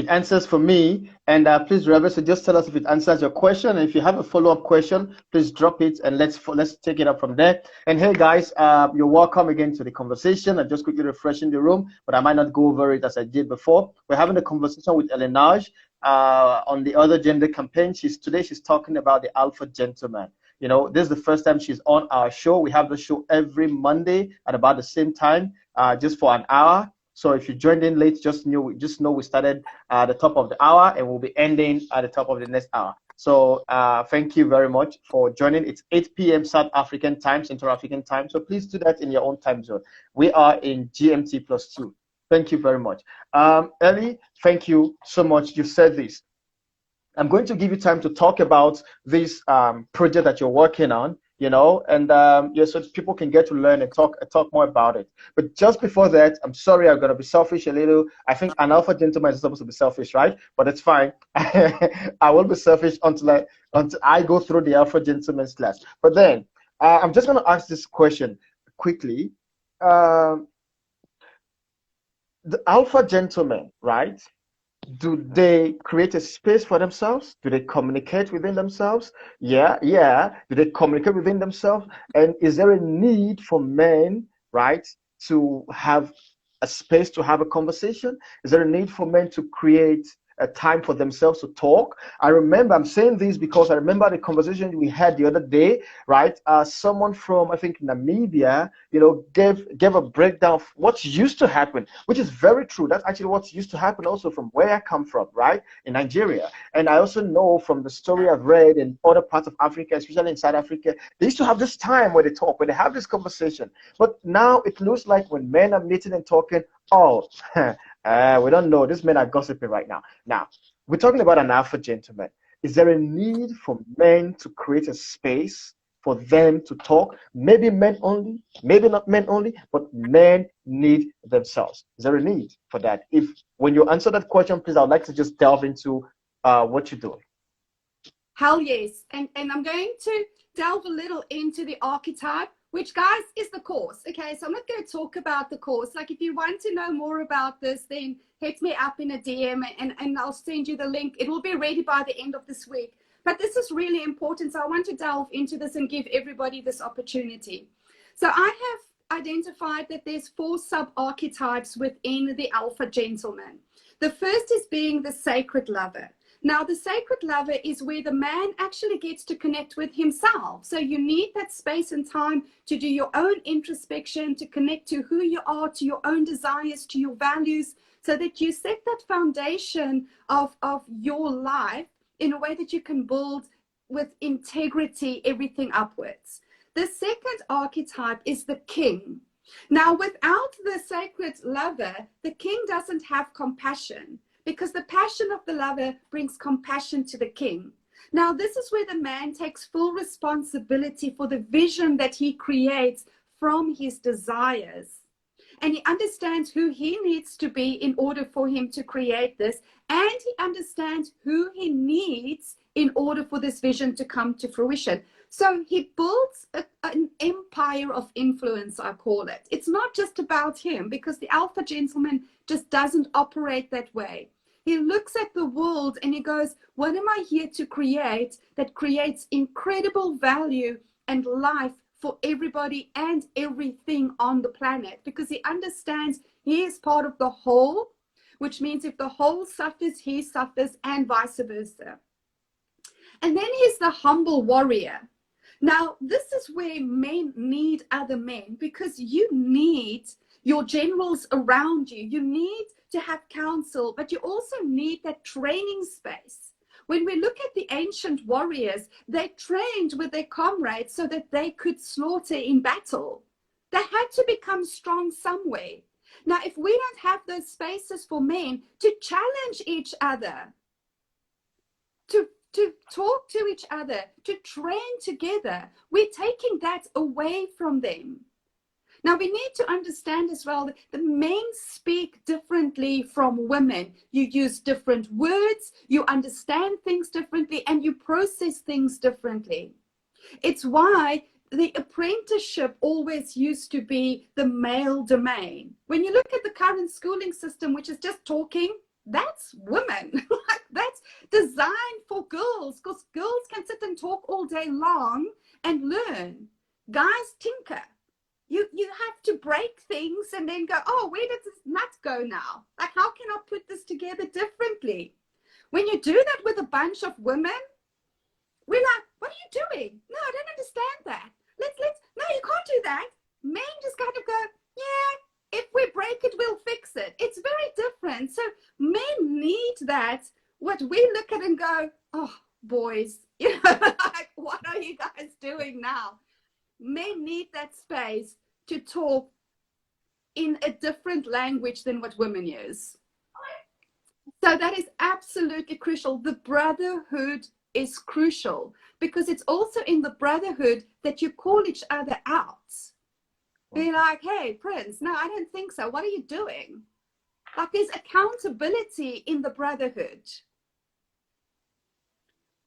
[SPEAKER 1] answers for me. And please, Rebecca, so just tell us if it answers your question. And if you have a follow-up question, please drop it and let's take it up from there. And hey, guys, you're welcome again to the conversation. I'm just quickly refreshing the room, but I might not go over it as I did before. We're having a conversation with Elenage on the other gender campaign. Today she's talking about the alpha gentleman. You know, this is the first time she's on our show. We have the show every Monday at about the same time, just for an hour. So if you joined in late, just know we started at the top of the hour and we'll be ending at the top of the next hour. So thank you very much for joining. It's 8 p.m. South African time, Central African time. So please do that in your own time zone. We are in GMT +2. Thank you very much. Ellie, thank you so much. You said this. I'm going to give you time to talk about this project that you're working on, you know, and yeah, so people can get to learn and talk more about it. But just before that, I'm sorry, I'm gonna be selfish a little. I think an alpha gentleman is supposed to be selfish, right? But it's fine. I will be selfish until I go through the alpha gentleman's class. But then I'm just gonna ask this question quickly. The alpha gentleman, right? Do they create a space for themselves? Do they communicate within themselves? Yeah. Do they communicate within themselves? And is there a need for men, right, to have a space to have a conversation? Is there a need for men to create a time for themselves to talk? I remember, I'm saying this because I remember the conversation we had the other day, right? Someone from, I think, Namibia, you know, gave a breakdown of what used to happen, which is very true. That's actually what used to happen also from where I come from, right, in Nigeria. And I also know from the story I've read in other parts of Africa, especially in South Africa, they used to have this time where they talk, where they have this conversation. But now it looks like when men are meeting and talking, oh, we don't know. These men are gossiping right now. Now, we're talking about an alpha gentleman. Is there a need for men to create a space for them to talk? Maybe men only, maybe not men only, but men need themselves. Is there a need for that? When you answer that question, please, I would like to just delve into what you're doing.
[SPEAKER 2] Hell yes. And I'm going to delve a little into the archetype, which, guys, is the course. Okay, so I'm not going to talk about the course. Like, if you want to know more about this, then hit me up in a DM and I'll send you the link. It will be ready by the end of this week. But this is really important. So I want to delve into this and give everybody this opportunity. So I have identified that there's 4 sub-archetypes within the alpha gentleman. The first is being the sacred lover. Now, the sacred lover is where the man actually gets to connect with himself. So you need that space and time to do your own introspection, to connect to who you are, to your own desires, to your values, so that you set that foundation of your life in a way that you can build with integrity everything upwards. The second archetype is the king. Now, without the sacred lover, the king doesn't have compassion, because the passion of the lover brings compassion to the king. Now, this is where the man takes full responsibility for the vision that he creates from his desires. And he understands who he needs to be in order for him to create this. And he understands who he needs in order for this vision to come to fruition. So he builds an empire of influence, I call it. It's not just about him, because the alpha gentleman just doesn't operate that way. He looks at the world and he goes, what am I here to create that creates incredible value and life for everybody and everything on the planet? Because he understands he is part of the whole, which means if the whole suffers, he suffers, and vice versa. And then he's the humble warrior. Now, this is where men need other men, because you need your generals around you. You need to have counsel, but you also need that training space. When we look at the ancient warriors, they trained with their comrades so that they could slaughter in battle. They had to become strong somewhere. Now, if we don't have those spaces for men to challenge each other, to talk to each other, to train together. We're taking that away from them. Now, we need to understand as well that the men speak differently from women. You use different words, you understand things differently, and you process things differently. It's why the apprenticeship always used to be the male domain. When you look at the current schooling system, which is just talking, that's women. Like, that's designed for girls, because girls can sit and talk all day long and learn. Guys tinker. You have to break things and then go, oh, where does this nut go now? Like, how can I put this together differently? When you do that with a bunch of women, we're like, what are you doing? No, I don't understand that. No, you can't do that. Men just kind of go, yeah, if we break it, we'll fix it. It's very different. So men need that, what we look at and go, oh, boys, you know, like, what are you guys doing now? Men need that space to talk in a different language than what women use. So that is absolutely crucial. The brotherhood is crucial, because it's also in the brotherhood that you call each other out. Be like, hey, Prince, no, I don't think so. What are you doing? Like, there's accountability in the brotherhood.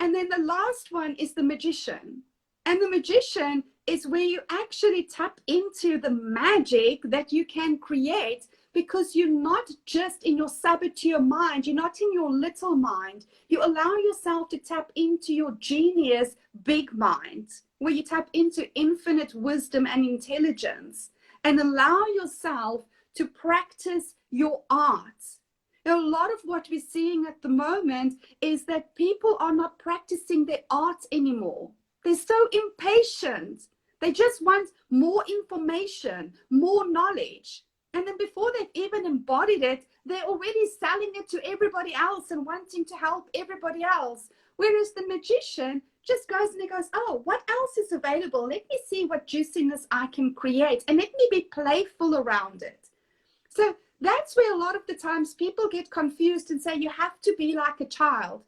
[SPEAKER 2] And then the last one is the magician. And the magician is where you actually tap into the magic that you can create, because you're not just in your saboteur mind, you're not in your little mind. You allow yourself to tap into your genius big mind, where you tap into infinite wisdom and intelligence, and allow yourself to practice your art. Now, a lot of what we're seeing at the moment is that people are not practicing their art anymore. They're so impatient. They just want more information, more knowledge. And then before they've even embodied it, they're already selling it to everybody else and wanting to help everybody else. Whereas the magician just goes and he goes, oh, what else is available? Let me see what juiciness I can create, and let me be playful around it. So that's where a lot of the times people get confused and say you have to be like a child.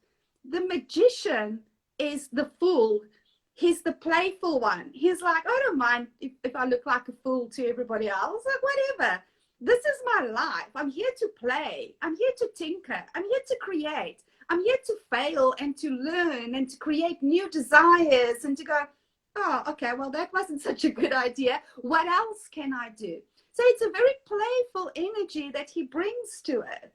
[SPEAKER 2] The magician is the fool. He's the playful one. He's like, I don't mind if I look like a fool to everybody else. Like, whatever. This is my life. I'm here to play. I'm here to tinker. I'm here to create. I'm here to fail and to learn and to create new desires and to go, oh, okay, well, that wasn't such a good idea. What else can I do? So it's a very playful energy that he brings to it.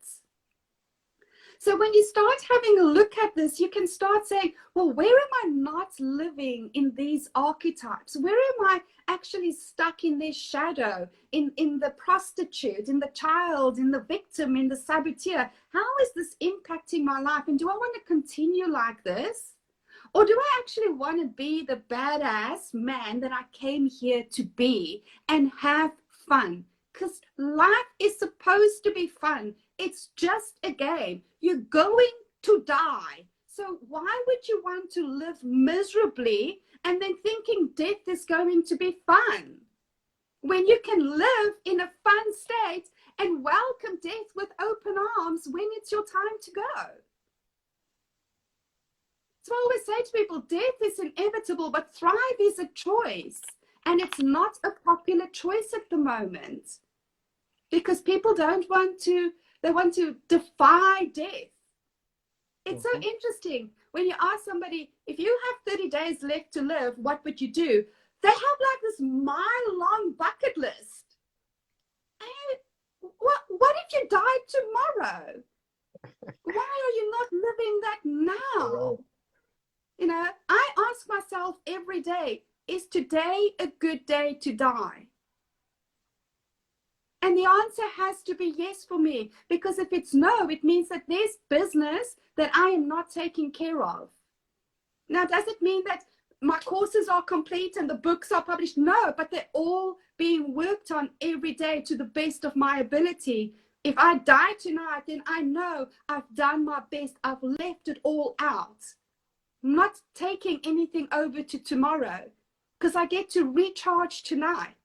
[SPEAKER 2] So when you start having a look at this, you can start saying, well, where am I not living in these archetypes? Where am I actually stuck in their shadow, in the prostitute, in the child, in the victim, in the saboteur? How is this impacting my life? And do I want to continue like this? Or do I actually want to be the badass man that I came here to be and have fun? Because life is supposed to be fun. It's just a game. You're going to die. So why would you want to live miserably and then thinking death is going to be fun? When you can live in a fun state and welcome death with open arms when it's your time to go. So I always say to people, death is inevitable, but thrive is a choice. And it's not a popular choice at the moment, because people don't want to, they want to defy death. It's so interesting. When you ask somebody, if you have 30 days left to live, what would you do? They have like this mile-long bucket list. And what if you died tomorrow? Why are you not living that now? You know, I ask myself every day, is today a good day to die? And the answer has to be yes for me, because if it's no, it means that there's business that I am not taking care of. Now, does it mean that my courses are complete and the books are published? No, but they're all being worked on every day to the best of my ability. If I die tonight, then I know I've done my best. I've left it all out. I'm not taking anything over to tomorrow, because I get to recharge tonight.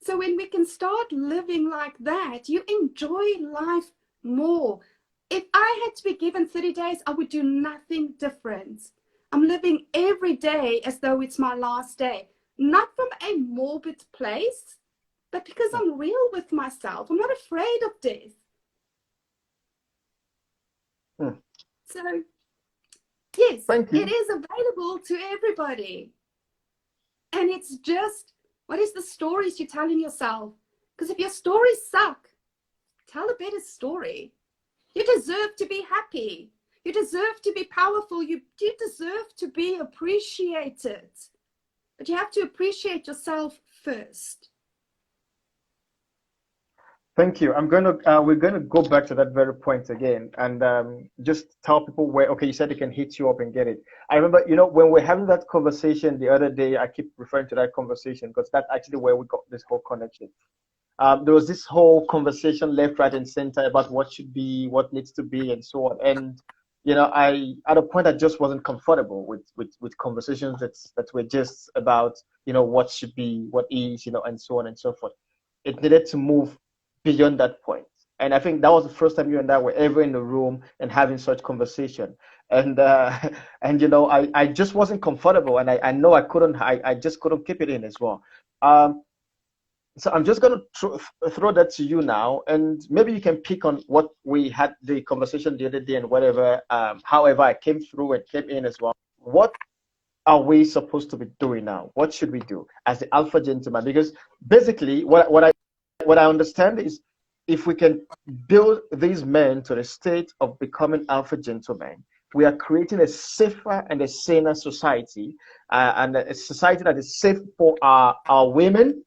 [SPEAKER 2] So when we can start living like that, you enjoy life more. If I had to be given 30 days, I would do nothing different. I'm living every day as though it's my last day, not from a morbid place, but because I'm real with myself. I'm not afraid of death. So, yes,
[SPEAKER 1] Thank you.
[SPEAKER 2] it is available to everybody. And it's just, what is the stories you're telling yourself? Because if your stories suck, tell a better story. You deserve to be happy. You deserve to be powerful. You deserve to be appreciated. But you have to appreciate yourself first.
[SPEAKER 1] Thank you. We're gonna go back to that very point again, and just tell people where. Okay, you said they can hit you up and get it. I remember, when we're having that conversation the other day, I keep referring to that conversation because that's actually where we got this whole connection. There was this whole conversation left, right, and center about what should be, what needs to be, and so on. And I at a point I just wasn't comfortable with conversations that were just about what should be, what is, and so on and so forth. It needed to move beyond that point. And I think that was the first time you and I were ever in the room and having such conversation. And I just wasn't comfortable, and I know I just couldn't keep it in as well. So I'm just going to throw that to you now, and maybe you can pick on what we had the conversation the other day and whatever, however I came through and came in as well. What are we supposed to be doing now? What should we do as the alpha gentleman? Because basically what I understand is if we can build these men to the state of becoming alpha gentlemen, we are creating a safer and a saner society, and a society that is safe for our women.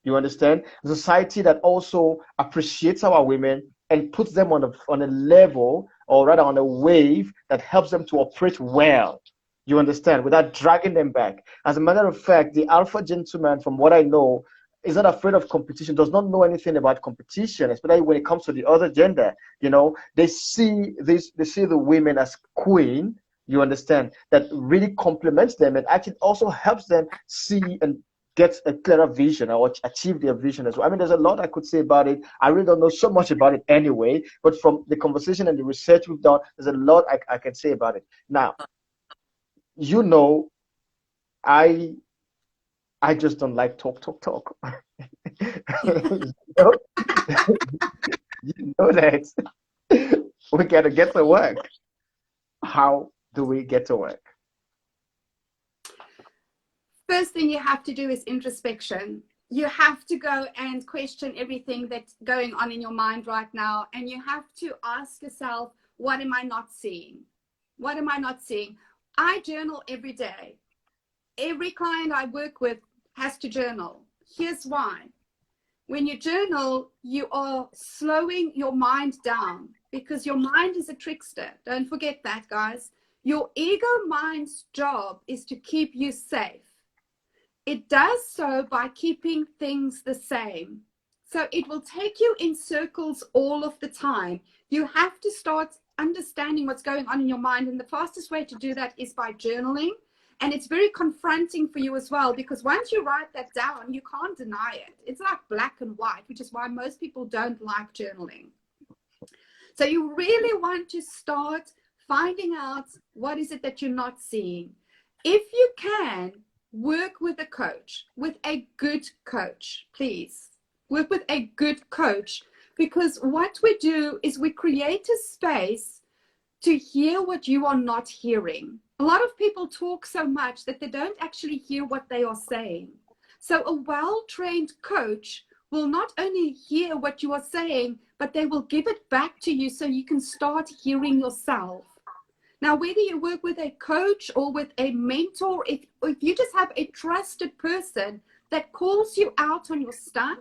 [SPEAKER 1] You understand? A society that also appreciates our women and puts them on a level, or rather on a wave that helps them to operate well. You understand? Without dragging them back. As a matter of fact, the alpha gentleman, from what I know, is not afraid of competition, does not know anything about competition, especially when it comes to the other gender. They see the women as queen, you understand, that really complements them and actually also helps them see and get a clearer vision or achieve their vision as well. I mean, there's a lot I could say about it. I really don't know so much about it anyway, but from the conversation and the research we've done, there's a lot I can say about it. Now, I just don't like talk. You know that we gotta get to work. How do we get to work?
[SPEAKER 2] First thing you have to do is introspection. You have to go and question everything that's going on in your mind right now. And you have to ask yourself, what am I not seeing? What am I not seeing? I journal every day. Every client I work with has to journal. Here's why. When you journal, you are slowing your mind down because your mind is a trickster. Don't forget that, guys. Your ego mind's job is to keep you safe. It does so by keeping things the same. So it will take you in circles all of the time. You have to start understanding what's going on in your mind. And the fastest way to do that is by journaling. And it's very confronting for you as well, because once you write that down, you can't deny it. It's like black and white, which is why most people don't like journaling. So you really want to start finding out what is it that you're not seeing. If you can, work with a coach, with a good coach, please. Work with a good coach, because what we do is we create a space to hear what you are not hearing. A lot of people talk so much that they don't actually hear what they are saying. So a well-trained coach will not only hear what you are saying, but they will give it back to you so you can start hearing yourself. Now, whether you work with a coach or with a mentor, if you just have a trusted person that calls you out on your stuff,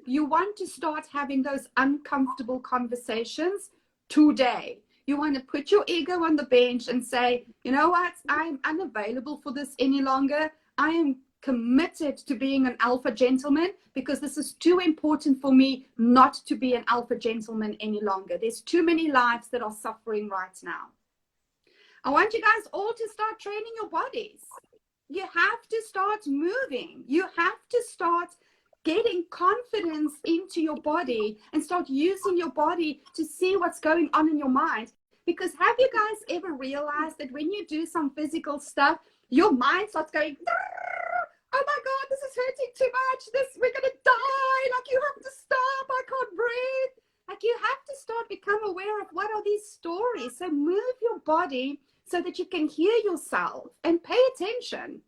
[SPEAKER 2] you want to start having those uncomfortable conversations today. You want to put your ego on the bench and say, you know what, I'm unavailable for this any longer. I am committed to being an alpha gentleman because this is too important for me not to be an alpha gentleman any longer. There's too many lives that are suffering right now. I want you guys all to start training your bodies. You have to start moving. You have to start getting confidence into your body and start using your body to see what's going on in your mind. Because have you guys ever realized that when you do some physical stuff, your mind starts going, oh my God, this is hurting too much. We're going to die. Like, you have to stop. I can't breathe. Like, you have to start become aware of what are these stories. So move your body so that you can hear yourself and pay attention.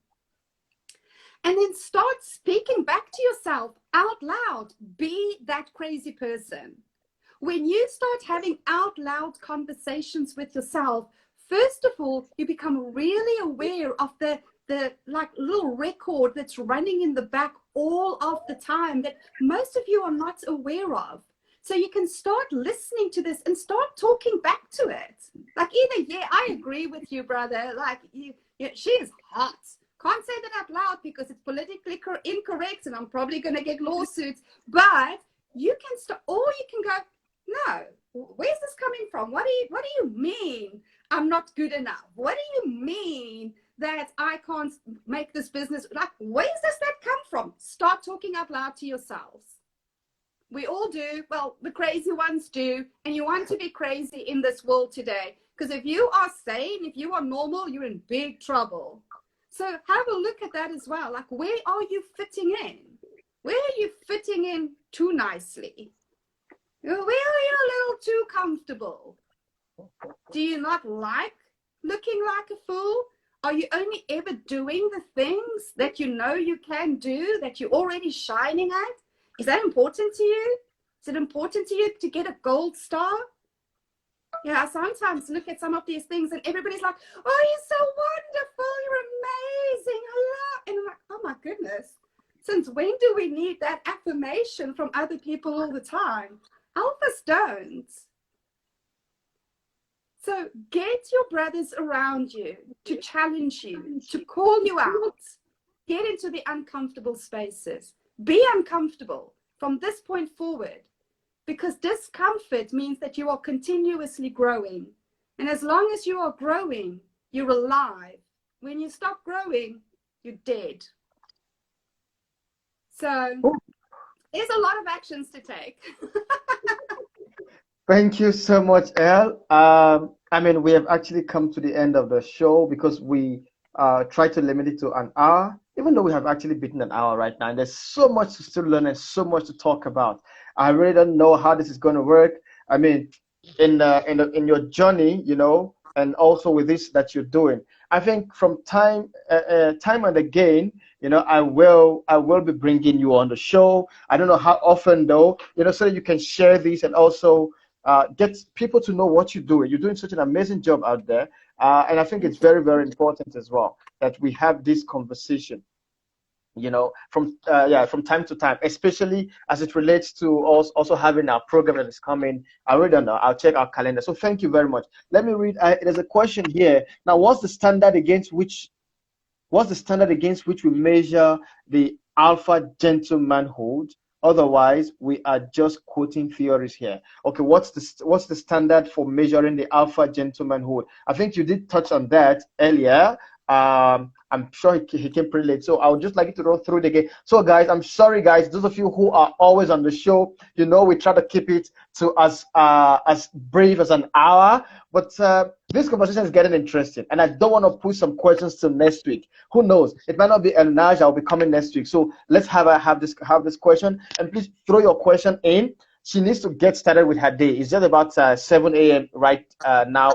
[SPEAKER 2] And then start speaking back to yourself out loud. Be that crazy person. When you start having out loud conversations with yourself, first of all, you become really aware of the like little record that's running in the back all of the time that most of you are not aware of. So you can start listening to this and start talking back to it. Like, either, yeah, I agree with you, brother. Like, she is hot. Can't say that out loud because it's politically incorrect and I'm probably going to get lawsuits. But you can start, or you can go, no, where's this coming from? What do you mean I'm not good enough? What do you mean that I can't make this business? Like, where does that come from? Start talking out loud to yourselves. We all do. Well, the crazy ones do. And you want to be crazy in this world today. Because if you are sane, if you are normal, you're in big trouble. So have a look at that as well. Like, where are you fitting in? Where are you fitting in too nicely? Where are you a little too comfortable? Do you not like looking like a fool? Are you only ever doing the things that you know you can do, that you're already shining at? Is that important to you? Is it important to you to get a gold star? Yeah, I sometimes look at some of these things and everybody's like, oh, you're so wonderful, you're amazing, hello. And I'm like, oh my goodness, since when do we need that affirmation from other people all the time? Alphas don't. So get your brothers around you to challenge you, to call you out. Get into the uncomfortable spaces. Be uncomfortable from this point forward, because discomfort means that you are continuously growing. And as long as you are growing, you're alive. When you stop growing, you're dead. So there's a lot of actions to take.
[SPEAKER 1] Thank you so much, Elle. I mean, we have actually come to the end of the show because we try to limit it to an hour, even though we have actually beaten an hour right now. And there's so much to still learn and so much to talk about. I really don't know how this is going to work. I mean, in your journey, you know, and also with this that you're doing, I think from time and again, you know, I will be bringing you on the show. I don't know how often though, you know, so that you can share this and also get people to know what you're doing. You're doing such an amazing job out there. And I think it's very, very important as well that we have this conversation, you know, from time to time, especially as it relates to us also having our program that is coming. I really don't know. I'll check our calendar. So thank you very much. Let me read. There's a question here. Now, what's the standard against which we measure the alpha gentlemanhood? Otherwise, we are just quoting theories here. Okay, what's the standard for measuring the alpha gentlemanhood? I think you did touch on that earlier. I'm sure he came pretty late, so I would just like you to run through it again. So guys, I'm sorry guys, those of you who are always on the show, you know we try to keep it to as brief as an hour, but this conversation is getting interesting, and I don't want to push some questions till next week. Who knows? It might not be El Naj, I'll be coming next week. So let's have this question, and please throw your question in. She needs to get started with her day. It's just about 7 a.m. right now,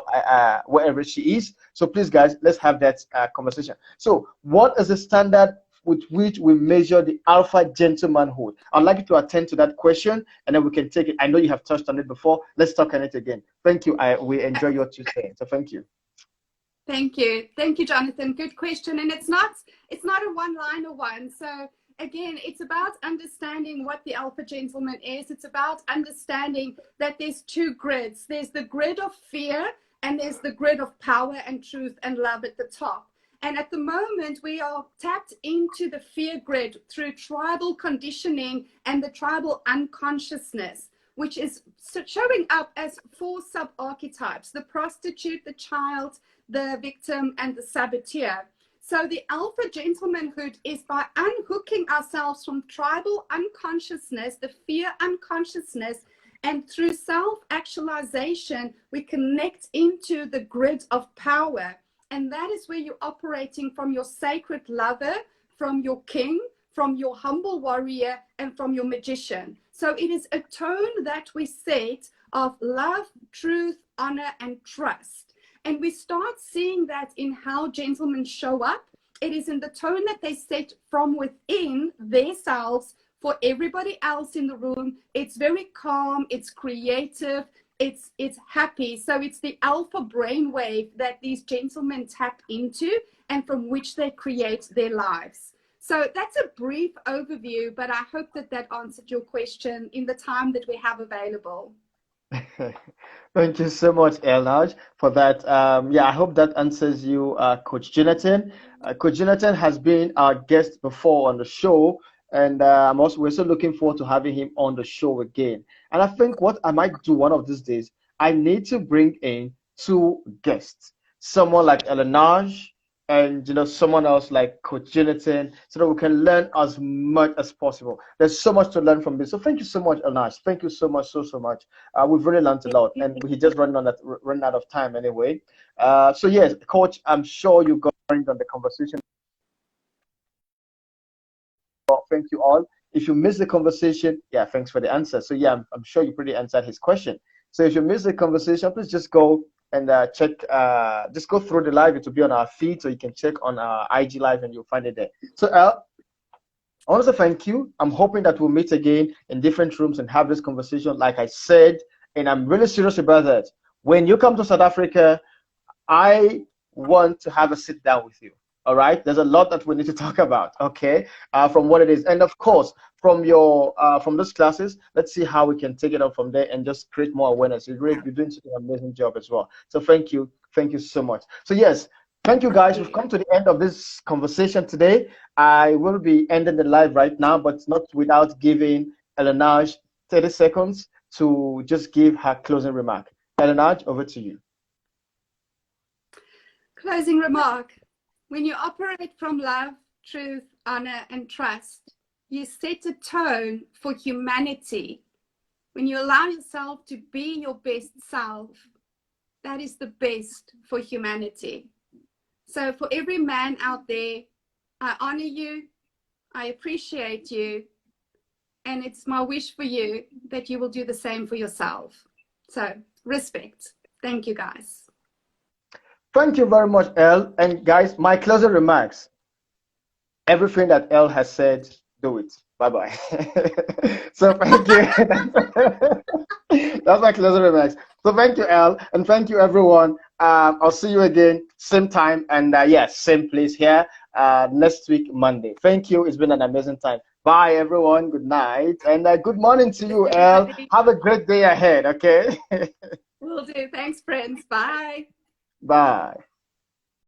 [SPEAKER 1] wherever she is. So please, guys, let's have that conversation. So what is the standard with which we measure the alpha gentlemanhood? I'd like you to attend to that question, and then we can take it. I know you have touched on it before. Let's talk on it again. Thank you. We enjoy what you're saying. So thank you.
[SPEAKER 2] Thank you, Jonathan. Good question, and it's not a one-liner one. So again, it's about understanding what the alpha gentleman is. It's about understanding that there's two grids. There's the grid of fear, and there's the grid of power and truth and love at the top. And at the moment, we are tapped into the fear grid through tribal conditioning and the tribal unconsciousness, which is showing up as 4 sub-archetypes: the prostitute, the child, the victim, and the saboteur. So the Alpha Gentlemanhood is by unhooking ourselves from tribal unconsciousness, the fear unconsciousness, and through self-actualization, we connect into the grid of power. And that is where you're operating from your sacred lover, from your king, from your humble warrior, and from your magician. So it is a tone that we set of love, truth, honor, and trust. And we start seeing that in how gentlemen show up. It is in the tone that they set from within themselves for everybody else in the room. It's very calm, it's creative, it's happy. So it's the alpha brainwave that these gentlemen tap into and from which they create their lives. So that's a brief overview, but I hope that that answered your question in the time that we have available.
[SPEAKER 1] Thank you so much, Elnaj, for that. Yeah, I hope that answers you, Coach Jonathan. Coach Jonathan has been our guest before on the show, and we're also looking forward to having him on the show again. And I think what I might do one of these days, I need to bring in two guests, someone like Elnaj and someone else like Coach Jonathan, so that we can learn as much as possible. There's so much to learn from this. So thank you so much, Elnaj. Thank you so much, so much. We've really learned a lot, and we just run out of time anyway. So yes, Coach, I'm sure you got on the conversation. Thank you all. If you missed the conversation, yeah, thanks for the answer. So yeah, I'm sure you pretty answered his question. So if you missed the conversation, please just go and check, just go through the live. It will be on our feed, so you can check on our IG live and you'll find it there. So I want to thank you. I'm hoping that we'll meet again in different rooms and have this conversation, like I said, and I'm really serious about that. When you come to South Africa, I want to have a sit down with you. All right, there's a lot that we need to talk about. Okay, from what it is, and of course, from those classes, let's see how we can take it up from there and just create more awareness. You're doing such an amazing job as well. So thank you so much. So yes, thank you guys. We've come to the end of this conversation today. I will be ending the live right now, but not without giving Elnaj 30 seconds to just give her closing remark. Elnaj, over to you.
[SPEAKER 2] Closing remark. When you operate from love, truth, honor, and trust, you set a tone for humanity. When you allow yourself to be your best self, that is the best for humanity. So for every man out there, I honor you, I appreciate you, and it's my wish for you that you will do the same for yourself. So respect. Thank you, guys.
[SPEAKER 1] Thank you very much, Elle. And guys, my closing remarks. Everything that Elle has said, do it. Bye-bye. So thank you. That's my closing remarks. So thank you, Elle, and thank you, everyone. I'll see you again, same time, and yes, same place here next week, Monday. Thank you. It's been an amazing time. Bye, everyone. Good night. And good morning to you, Elle. Have a great day ahead, okay?
[SPEAKER 2] Will do. Thanks, friends. Bye.
[SPEAKER 1] Bye.